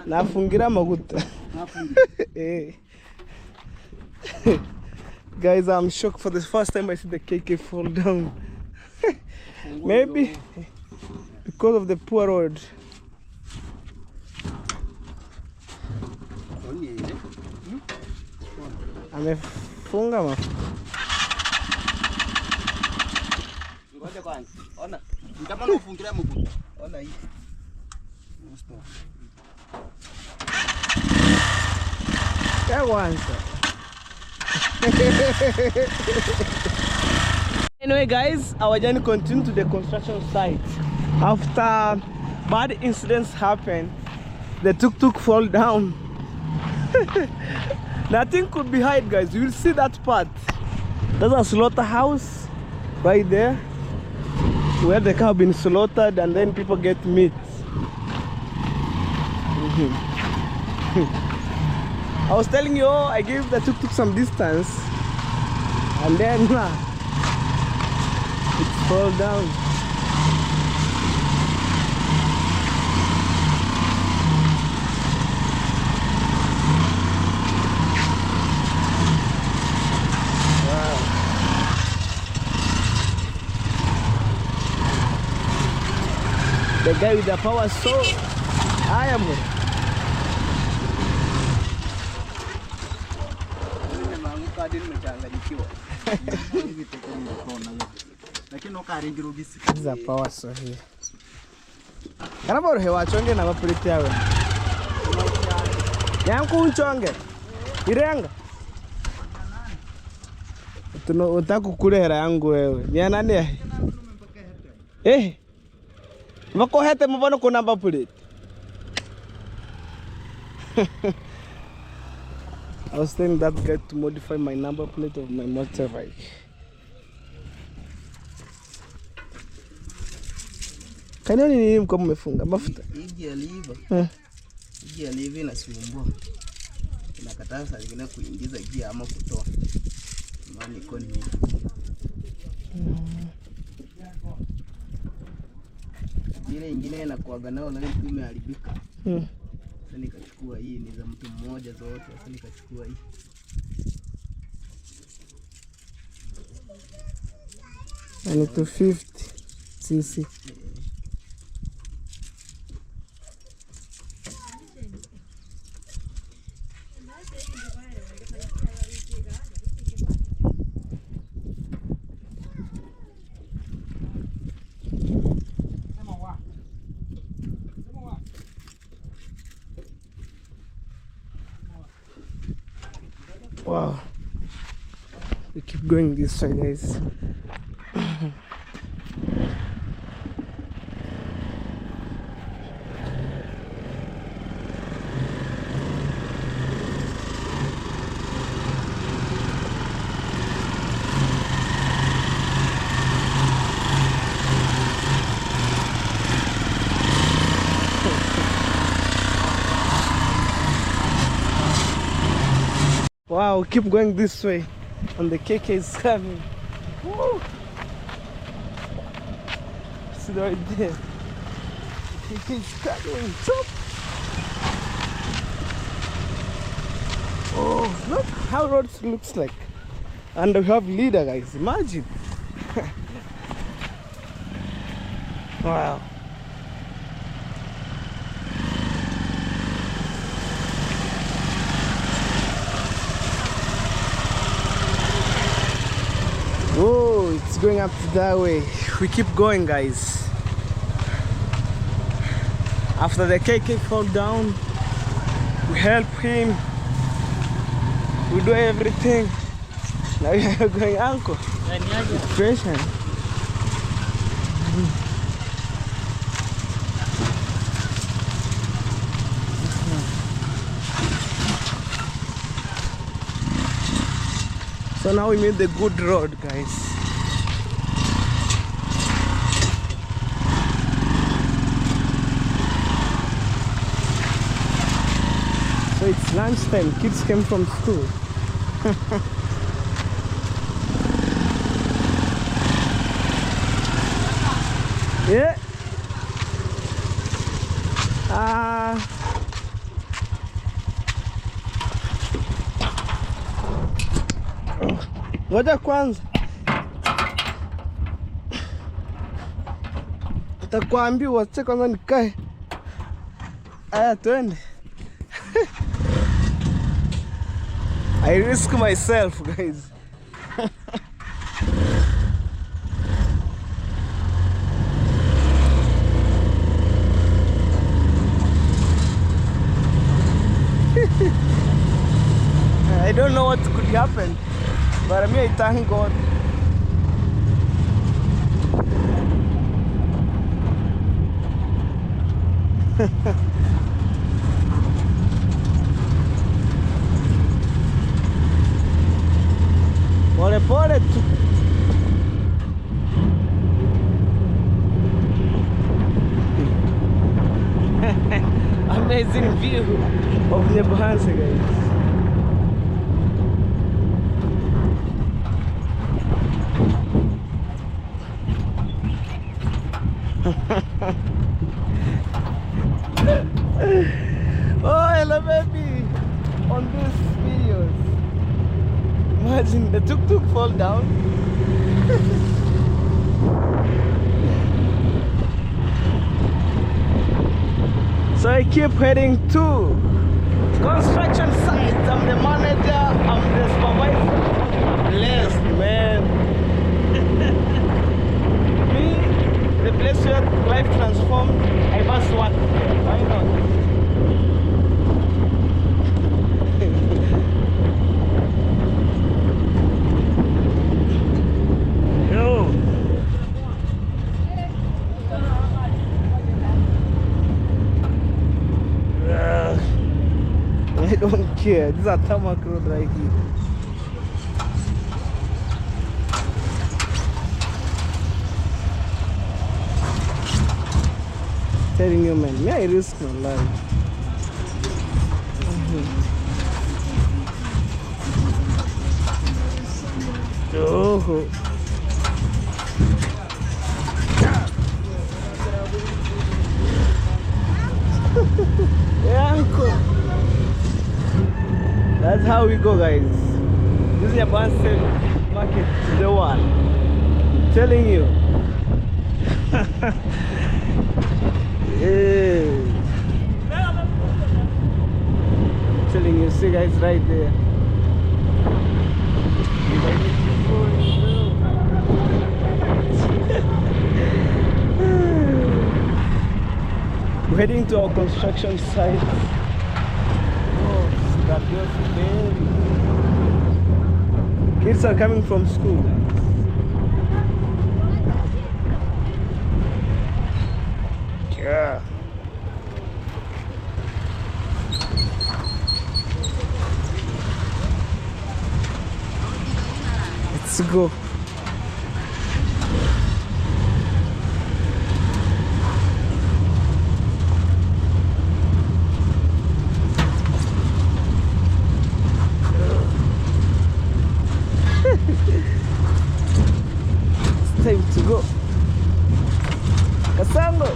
Nafungira maguta. Guys, I'm shocked for the first time I see the KK fall down. Maybe because of the poor road. Amefunga mafuta. Ngoja kwanza. Ona. Nitamani ufungilia mguu. Ona hii. Anyway guys, our journey continued to the construction site. After bad incidents happened, the tuk-tuk fall down. Nothing could be hid guys, you will see that part. There's a slaughterhouse right there where the cow been slaughtered and then people get meat. I was telling you, I gave the tuk-tuk some distance and then it fall down. Wow. The guy with the power saw, I am. Za power so here. Kana bora hewa chonge na bapulite yawe. Yangu unchonge. Irenga. Tuno utakukulera yangu wewe. Ni nani? Wako hete mbona kuna bapulite. I was telling that guy to modify my number plate of my motorbike. Kanyo nini mko mmefunga mafuta? Hii aliva. Hii aliva inasumbua. Inakataa saa nyingine kuingiza gia ama kutoa. Maana iko ni. Ile nyingine inakuaga nao na imeharibika. Sasa nikachukua hii, ni za mtu mmoja zote. Sasa nikachukua hii. Ni 250 cc. Wow. We keep going this way, guys. Wow, keep going this way, and the KK is coming. Woo! See right there. The KK is coming. Top. Oh, look how road looks like. And we have leader, guys. Imagine. Wow. Oh, it's going up that way. We keep going, guys. After the KK fall down, we help him. We do everything. Now we are going, uncle. Patient. So now we made the good road, guys. So it's lunchtime, kids came from school. Yeah. Ngoja kwanza. Nitakwambia wacha kwanza nikae. Aya twende. I risk myself, guys. I don't know what could happen, but I mean, I thank God. Pole pole tu. Amazing view of Nyabuhansa, guys. Oh, hello baby. On these videos, imagine the tuk-tuk fall down. So I keep heading to construction site. I'm the manager, I'm the supervisor. I'm blessed, man. Me, the place where life transformed, I must work there. Why not? Yo. I don't care. This is a tarmac road right here. Telling you, man, may I risk my life? Oh. Yeah, uncle. That's how we go, guys. This is Nyabuhansa market, the one. I'm telling you. Yeah. I'm telling you, see guys right there. We're heading to our construction site. Oh, that goes very. Kids are coming from school. Yeah. Let's go. It's time to go. Kasango.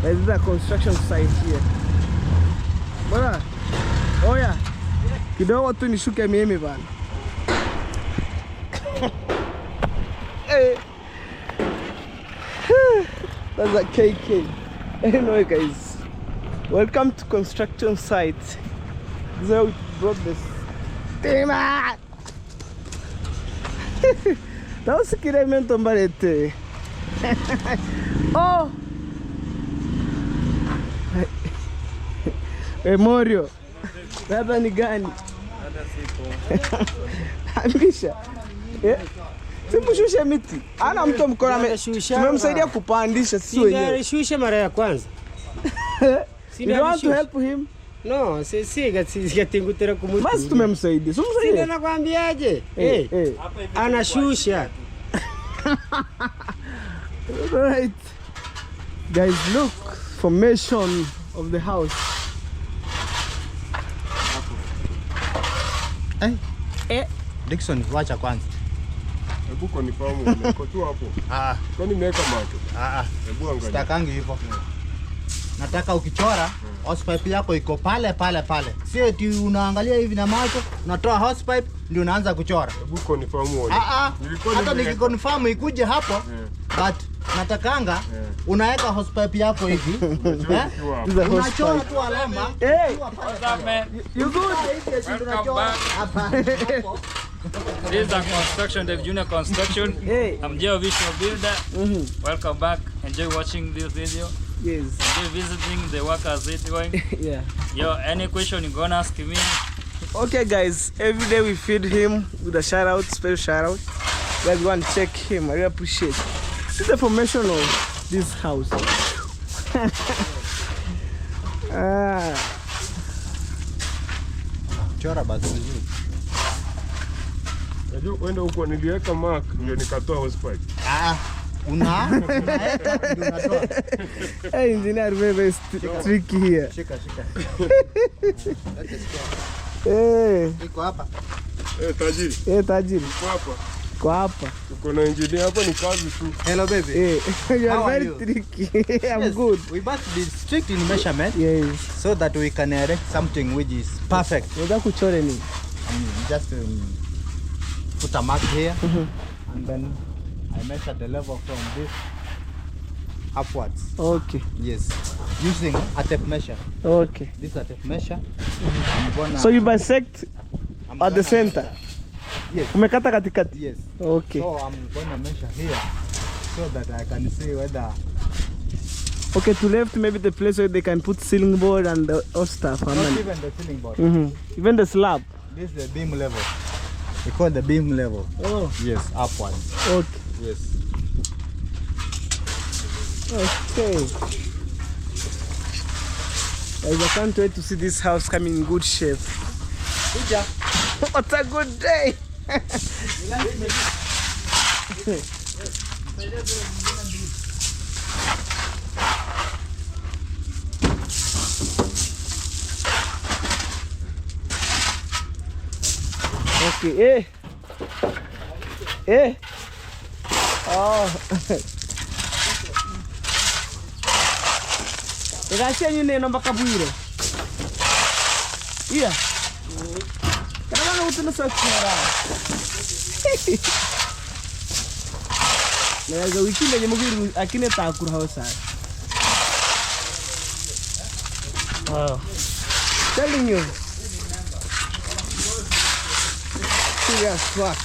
There's a construction site here. Bora. Oh yeah. Kidogo tu nishuke mimi bana. Hey. That's a KK. Anyway guys, welcome to construction site. This is how we brought this. Tema! That was a kiramento mbarete. Oh! Memorio. Dada ni gani? Dada sipo. Hamisha. Simshushe miti. Ana mtu mkono tumemsaidia kupandisha sisi wenyewe. Alishusha mara ya kwanza. You want to help him? No, si gatingutera kumutu. Basi tumemsaidia. Sumsaidia. Sina nakwambiaje? Anashusha. Right. Guys, look, formation of the house. Dickson, wacha kwanza. Hebu konifahamu niko tu hapo. Kwani nimeweka macho? Hebu angalia. Sitakangi hivyo. Nataka ukichora hose yako iko pale. Sio eti unaangalia hivi na macho, unatoa hose ndio unaanza kuchora. Hebu konifahamu wewe. Hata nikiconfirm ikuje hapo, but natakanga unaweka hose yako hivi. Unachora tu alama. Hey, What's up, man? you good? Welcome back. This is a construction, the Junior Construction. Hey. I'm Geo Visual Builder. Welcome back. Enjoy watching this video. Yes. Enjoy visiting the workers it going. Yeah. Yo, any question you gonna ask me? Okay guys, every day we feed him with a shout out, special shout out. You guys go and check him. I really appreciate it. This is the formation of this house. Chora basi vizuri. Najua uende huko niliweka mark ndio nikatoa hose pipe. Unaweka ndio unatoa. Hey, engineer, very tricky here. Shika. Hey. Iko hapa. Tajiri. Tajiri. Uko hapa. Kwa hapa. Uko na engineer hapa ni kazi tu. Hello baby. Hey, you How are are very you? tricky. I'm Yes, good. We must be strict in measurement Yes. so that we can erect something which is perfect. Unataka kuchora nini? Just put a mark here and then I measure the level from this upwards. Okay. Yes, using a tape measure. Okay. This is a tape measure. I'm gonna, So you bisect I'm at the gonna center. measure. Yes. Umekata katikati. Yes. Okay. So I'm gonna measure here so that I can see whether. Okay, to left maybe the place where they can put ceiling board and all stuff. Not even the ceiling board. Even the slab. This is the beam level. We call the beam level. Oh. Yes, upwards. Okay. Yes. Okay. Guys, I can't wait to see this house coming in good shape. What a good day! Okay, oh. Ikashia nyine namba kabwire. Iya. Kana utuna sakira. Naweza wiki ndio mugiri akine takura hosa. Wow. Telling you. Serious fuck.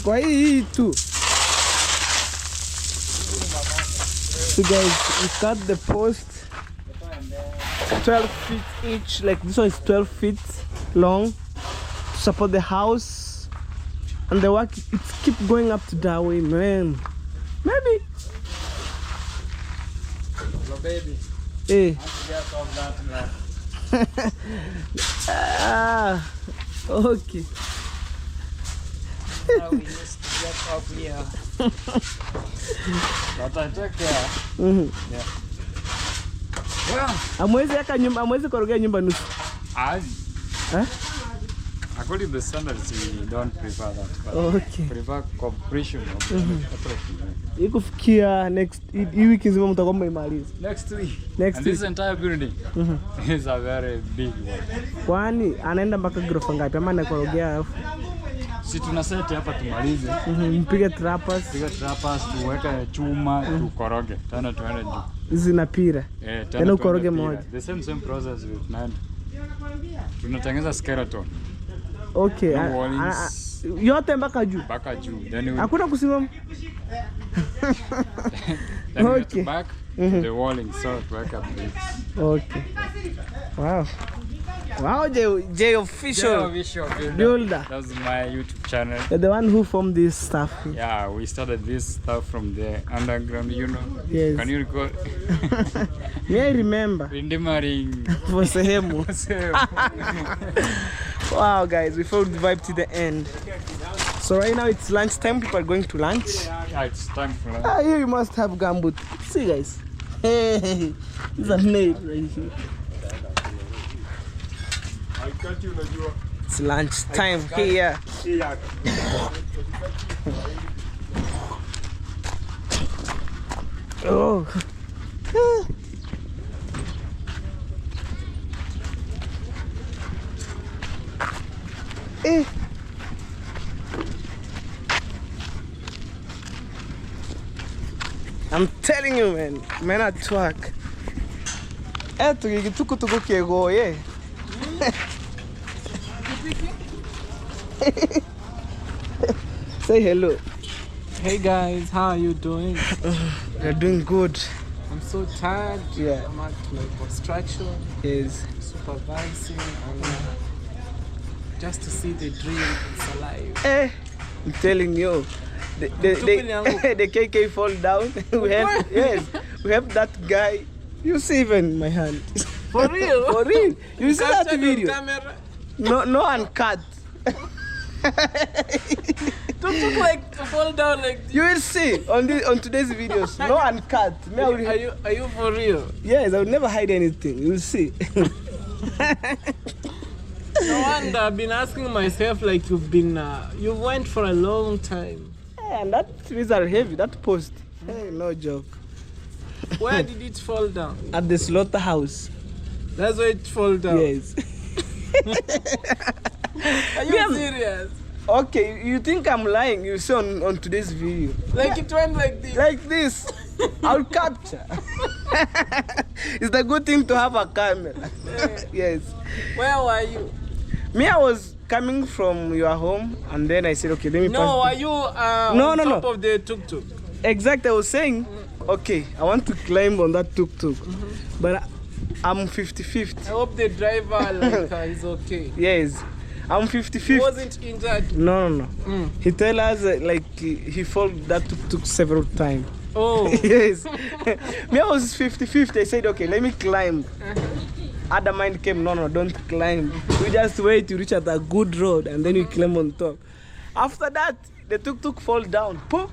Kwa hii tu. So guys, we cut the post 12 feet each, like this one is 12 feet long to support the house, and the work it's keep going up to that way, man. Maybe. Hello, baby. Hey. Get off that land. Okay. Now we used to get off here. But I take care. Yeah. Well, Amwezi yaka nyumba, amwezi korogea nyumba nusu. According to the standards, we don't prefer that. But Okay. prefer completion of the Ikufikia next hii wiki nzima mtakuwa mmemaliza. next week. Next And this week. entire building is a very big one. Kwani anaenda mpaka ghorofa ngapi ama anakorogea alafu Si tuna set hapa tumalize. mpige trappers Piga trappers, tuweke chuma, tukoroge. Tena tuende juu. hizi na pira. Tena ukoroge tuende pira. moja. The same process with Nand. Tunatengeneza skeleton. Okay. No wallings. Yote mpaka juu. Mpaka juu. Then we Hakuna kusimama. then we Okay. get back to the walling, so tuweka bricks. Okay. Wow. Wow, J official builder. That's my YouTube channel. You're the one who formed this stuff. Yeah, we started this stuff from the underground, you know. Yes. Can you recall? May I remember Rindimaring. for sehemu. Wow, guys, we followed the vibe to the end. So right now it's lunch time. People are going to lunch. Yeah, it's time for lunch. Here you must have gumboot. See, guys. Hey, this is a nail right here. It's lunch time here. Oh. Eh. I'm telling you, man at work. Tuku kiego, yeah. Say hello. Hey guys, how are you doing? You're doing good. I'm so tired. Yeah. I'm at my construction, Yes. supervising, and just to see the dream it's alive. Eh, I'm telling you. The KK fall down. we have that guy. You see even my hand. For real? For real. You see that Captured on video? camera. No uncut. Don't look like to fall down like this. You will see on today's videos. No uncut. Me, I will, Are you for real? yes, I will never hide anything. You will see. No wonder I've been asking myself like you went for a long time. And that trees are heavy. That post. Hey, no joke. Where did it fall down? At the slaughterhouse. That's where it fall down. Yes. Are you serious? Okay, you think I'm lying? You see on today's video. Like it went like this. Like this. I'll capture. It's the good thing to have a camera. Yes. Where were you? Me, I was coming from your home, and then I said, okay, let me No, pass. are you on top of the tuk-tuk? Exactly, I was saying, okay, I want to climb on that tuk-tuk, but I'm 50-50. I hope the driver is okay. Yes, I'm 50-50. He wasn't injured. No. He tell us he fall that tuk-tuk several times. Oh. Yes. Me, I was 50-50. I said, okay, let me climb. Other mind came, no, don't climb. We just wait to reach at a good road and then we climb on top. After that, the tuk-tuk fall down. Poof.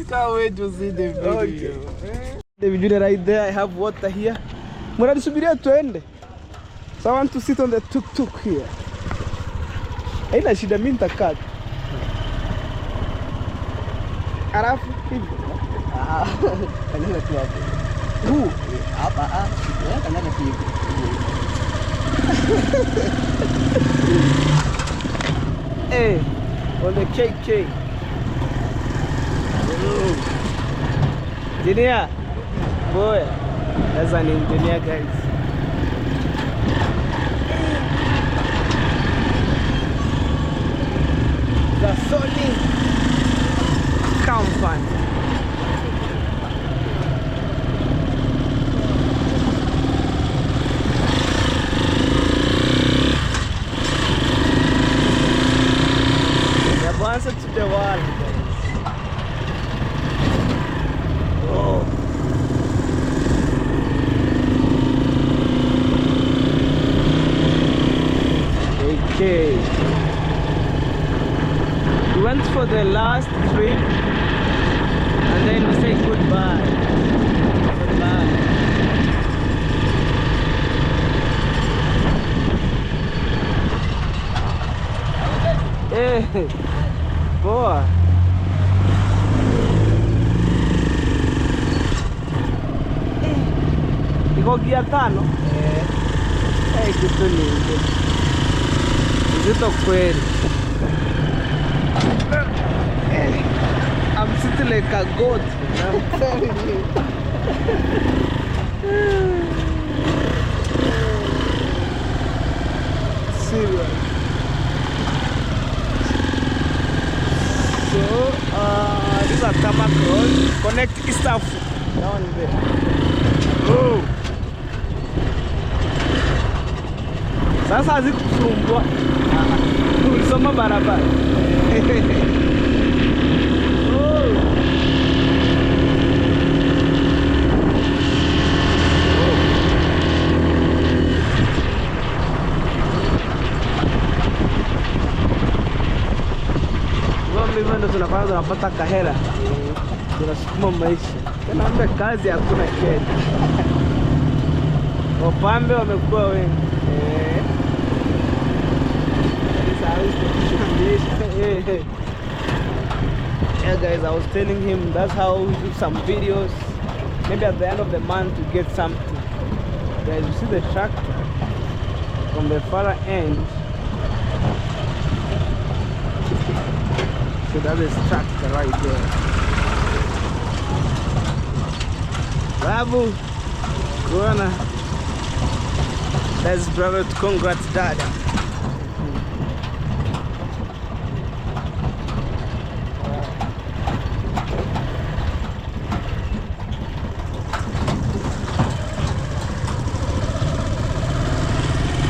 Can't wait to see the video. Okay. The video right there, I have water here. Mnanisubiria tuende. So I want to sit on the tuk-tuk here. Haina shida, mimi nitakaa. Alafu hivi. Kanyaga tu hapo. Huu. Hapa kanyaga tu hivi. Hey, on the KK. Engineer. Boy. That's an engineer, guys. Sony Company. Advance to the wall, guys. Oh. Okay. We went for the last trip and then we say goodbye. Goodbye. Hey, boy. Iko gia 5? Kitu nyingi. Nzito kweli. I'm sitting like a goat, man. I'm telling you. Serious. So, these are tarmac roads. Connect Eastafu down there. Oh. Sasa hazikusumbua. Ulisoma barabara. Hivyo ndo tunafanya, tunapata kahera, tunasukuma maisha. Naomba kazi hakuna Kenya. Wapambe wamekuwa wengi. Yeah guys, I was telling him that's how we do some videos. Maybe at the end of the month to get something. Guys, you see the tractor from the far end. So that is tractor right there. Babu, Corona. That's brother to congrats dada.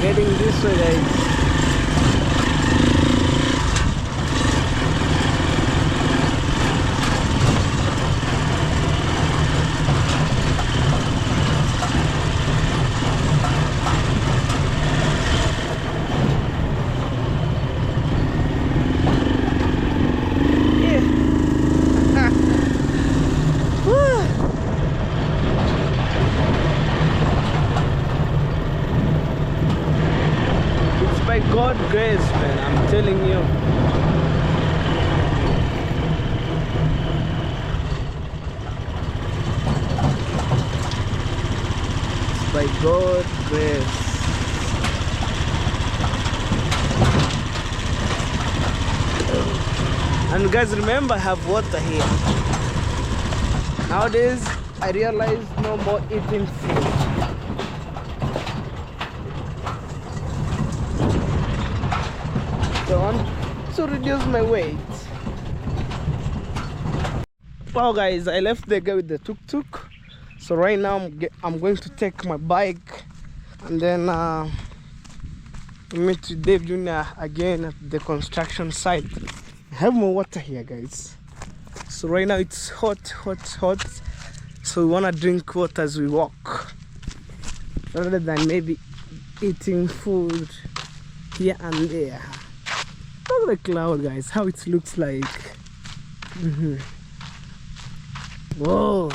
Getting this way, guys. By God's grace, man, I'm telling you. It's by God's grace. And guys, remember, I have water here. Nowadays, I realize no more eating food. To reduce my weight. Wow guys, I left the guy with the tuk-tuk, so right now I'm going to take my bike and then meet Dave Jr. again at the construction site. I have more water here, guys. So right now it's hot, so we want to drink water as we walk rather than maybe eating food here and there. Look at the cloud, guys, how it looks like. Whoa.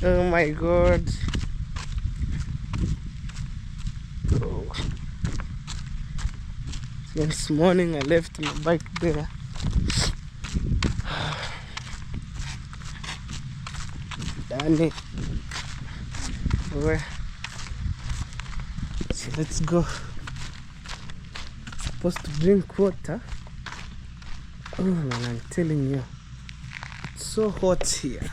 Oh my god. Oh. This morning I left my bike there. Danny. So let's go. Supposed to drink water. Oh man, I'm telling you, it's so hot here.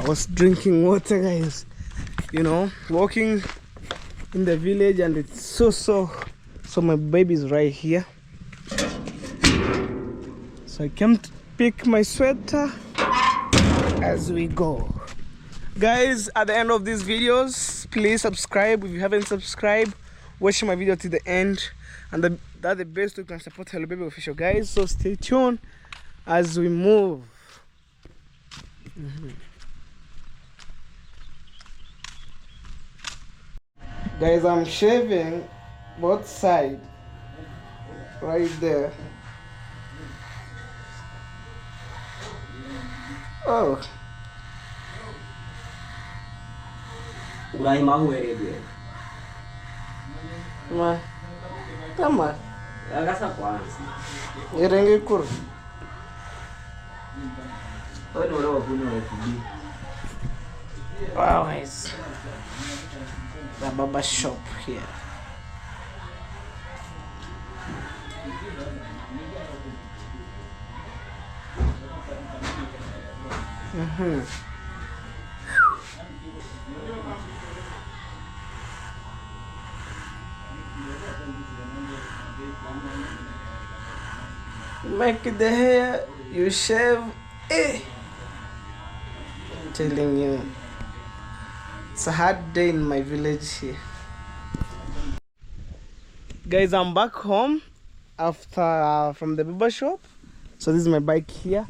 I was drinking water, guys. You know, walking in the village, and it's so my baby's right here. So I came to pick my sweater as we go. Guys, at the end of these videos, please subscribe if you haven't subscribed. Watch my video to the end, and that's the best way you can support Hello Baby Official, guys. So stay tuned as we move. Guys, I'm shaving both sides right there. Oh. Ma. Kama. Irenge kuru. Wow, guys. The barber shop here. Make the hair, you shave. I'm telling you, it's a hard day in my village here. Guys, I'm back home after from the barber shop. So this is my bike here,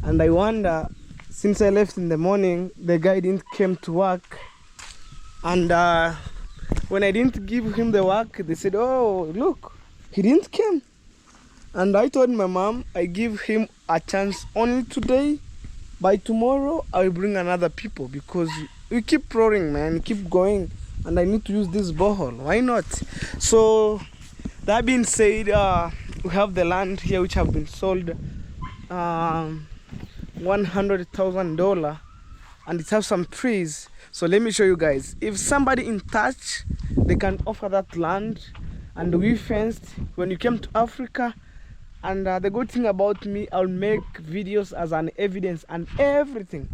and I wonder, since I left in the morning, the guy didn't come to work, and when I didn't give him the work, they said, oh look, he didn't come. And I told my mom I give him a chance only today. By tomorrow I will bring another people, because we keep roaring, man, keep going, and I need to use this borehole. Why not? So that being said, we have the land here which have been sold $100,000, and it has some trees. So let me show you guys. If somebody in touch, they can offer that land, and we fenced when you came to Africa. And the good thing about me, I'll make videos as an evidence and everything.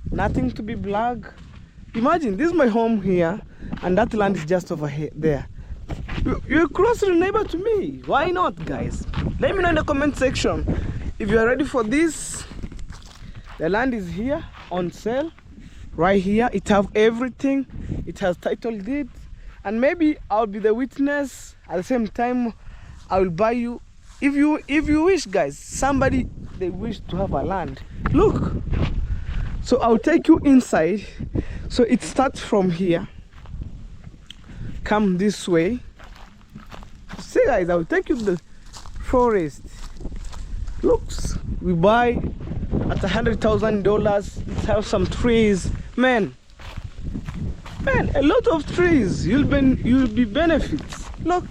Nothing to be black. Imagine, this is my home here, and that land is just over here, there. You're close to the neighbor to me. Why not, guys? Let me know in the comment section if you are ready for this. The land is here on sale, right here. It has everything. It has title deed, and maybe I'll be the witness. At the same time, I will buy you. If you wish, guys, somebody they wish to have a land, look. So I'll take you inside. So it starts from here, come this way. See, guys, I'll take you to the forest. Looks, we buy at $100,000. It has some trees, man, a lot of trees. You'll be benefits. Look.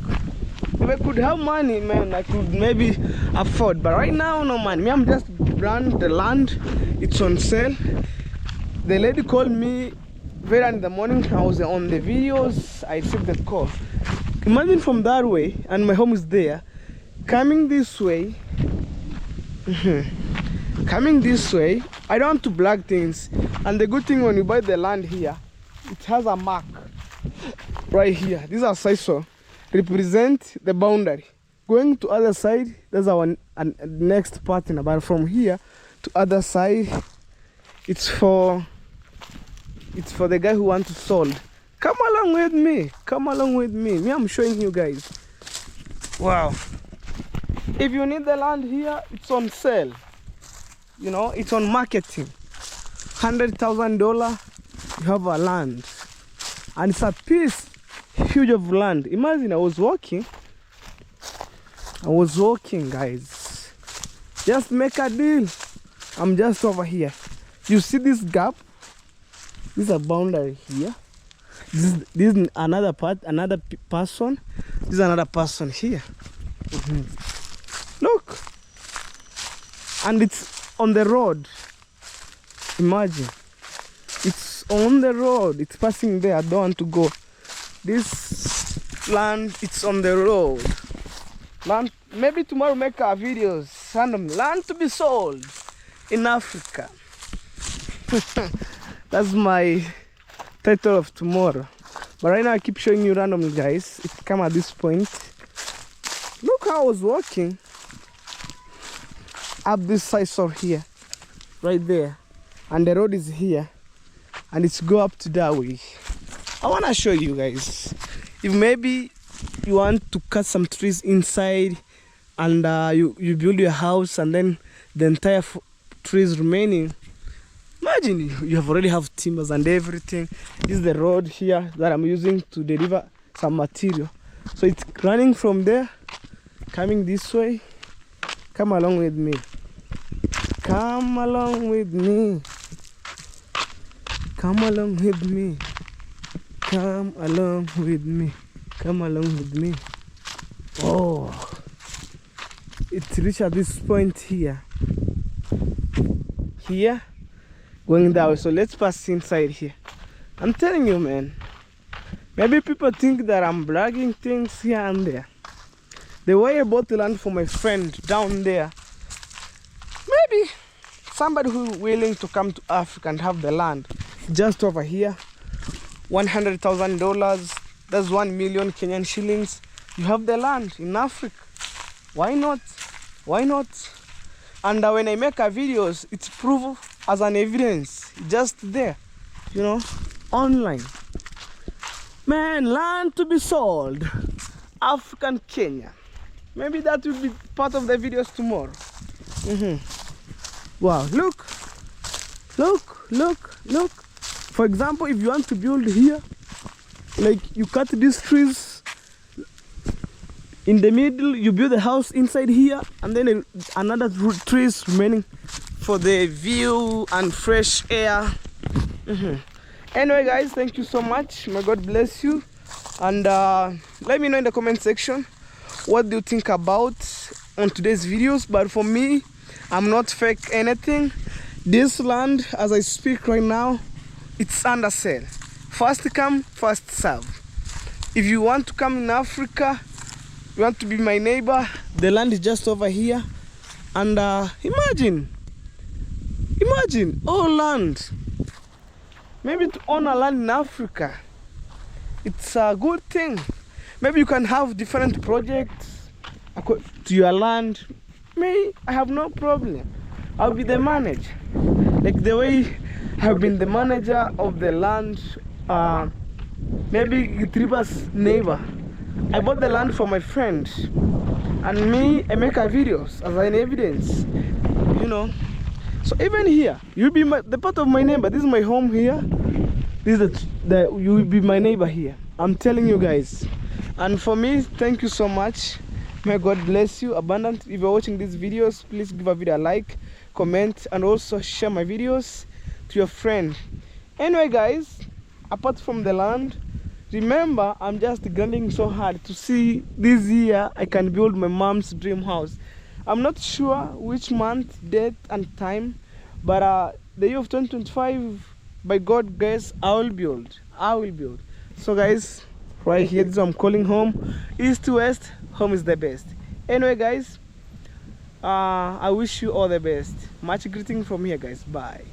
If I could have money, man, I could maybe afford. But right now, no money. Me, I'm just brand the land. It's on sale. The lady called me very early in the morning. I was on the videos. I received the call. Imagine from that way, and my home is there. Coming this way. Coming this way. I don't want to black things. And the good thing when you buy the land here, it has a mark right here. These are scissors. Represent the boundary. Going to other side, that's our next partner. But from here to other side, it's for the guy who wants to sold. Come along with me. Come along with me. Me, I'm showing you guys. Wow. If you need the land here, it's on sale. You know, it's on marketing. $100,000. You have a land, and it's a piece. Huge of land. Imagine I was walking, guys. Just make a deal. I'm just over here. You see this gap? This is a boundary here. This is another part, another person. This is another person here. Look, and it's on the road. Imagine, it's on the road. It's passing there. I don't want to go. This land, it's on the road. Land, maybe tomorrow make our videos. Random land to be sold in Africa. That's my title of tomorrow. But right now I keep showing you randomly, guys. It come at this point. Look how I was walking up this side saw here, right there, and the road is here, and it's go up to that way. I want to show you guys, if maybe you want to cut some trees inside and you build your house and then the entire trees remaining, imagine you have already have timbers and everything. This is the road here that I'm using to deliver some material. So it's running from there, coming this way. Come along with me. Come along with me. Come along with me. Come along with me. Come along with me. Oh, it reached at this point here. Here, going that way. So let's pass inside here. I'm telling you, man. Maybe people think that I'm bragging things here and there. The way I bought the land for my friend down there, maybe somebody who is willing to come to Africa and have the land just over here, $100,000, that's 1 million Kenyan shillings. You have the land in Africa. Why not? Why not? And when I make a videos, it's proof as an evidence, just there, you know, online. Man, land to be sold, African Kenya. Maybe that will be part of the videos tomorrow. Wow, look, look, look, look. For example, if you want to build here, like you cut these trees in the middle, you build a house inside here, and then another trees remaining for the view and fresh air. Anyway, guys, thank you so much. May God bless you. And let me know in the comment section what do you think about on today's videos. But for me, I'm not fake anything. This land, as I speak right now, it's under sale. First come, first serve. If you want to come in Africa, you want to be my neighbor, the land is just over here. And imagine all land. Maybe to own a land in Africa, it's a good thing. Maybe you can have different projects to your land. Me, I have no problem. I'll be the manager. Like the way I've been the manager of the land, maybe Gitriba's neighbor. I bought the land for my friend. And me, I make a videos as an evidence, you know. So even here, you'll be the part of my neighbor. This is my home here. This is you will be my neighbor here. I'm telling you guys. And for me, thank you so much. May God bless you abundant. If you're watching these videos, please give a video a like, comment, and also share my videos to your friend. Anyway, guys, apart from the land, remember, I'm just grinding so hard to see this year I can build my mom's dream house. I'm not sure which month, date, and time, but the year of 2025, by God grace, I will build. So guys, right here, this is what I'm calling home. East to west, home is the best. Anyway, guys, I wish you all the best. Much greeting from here, guys. Bye.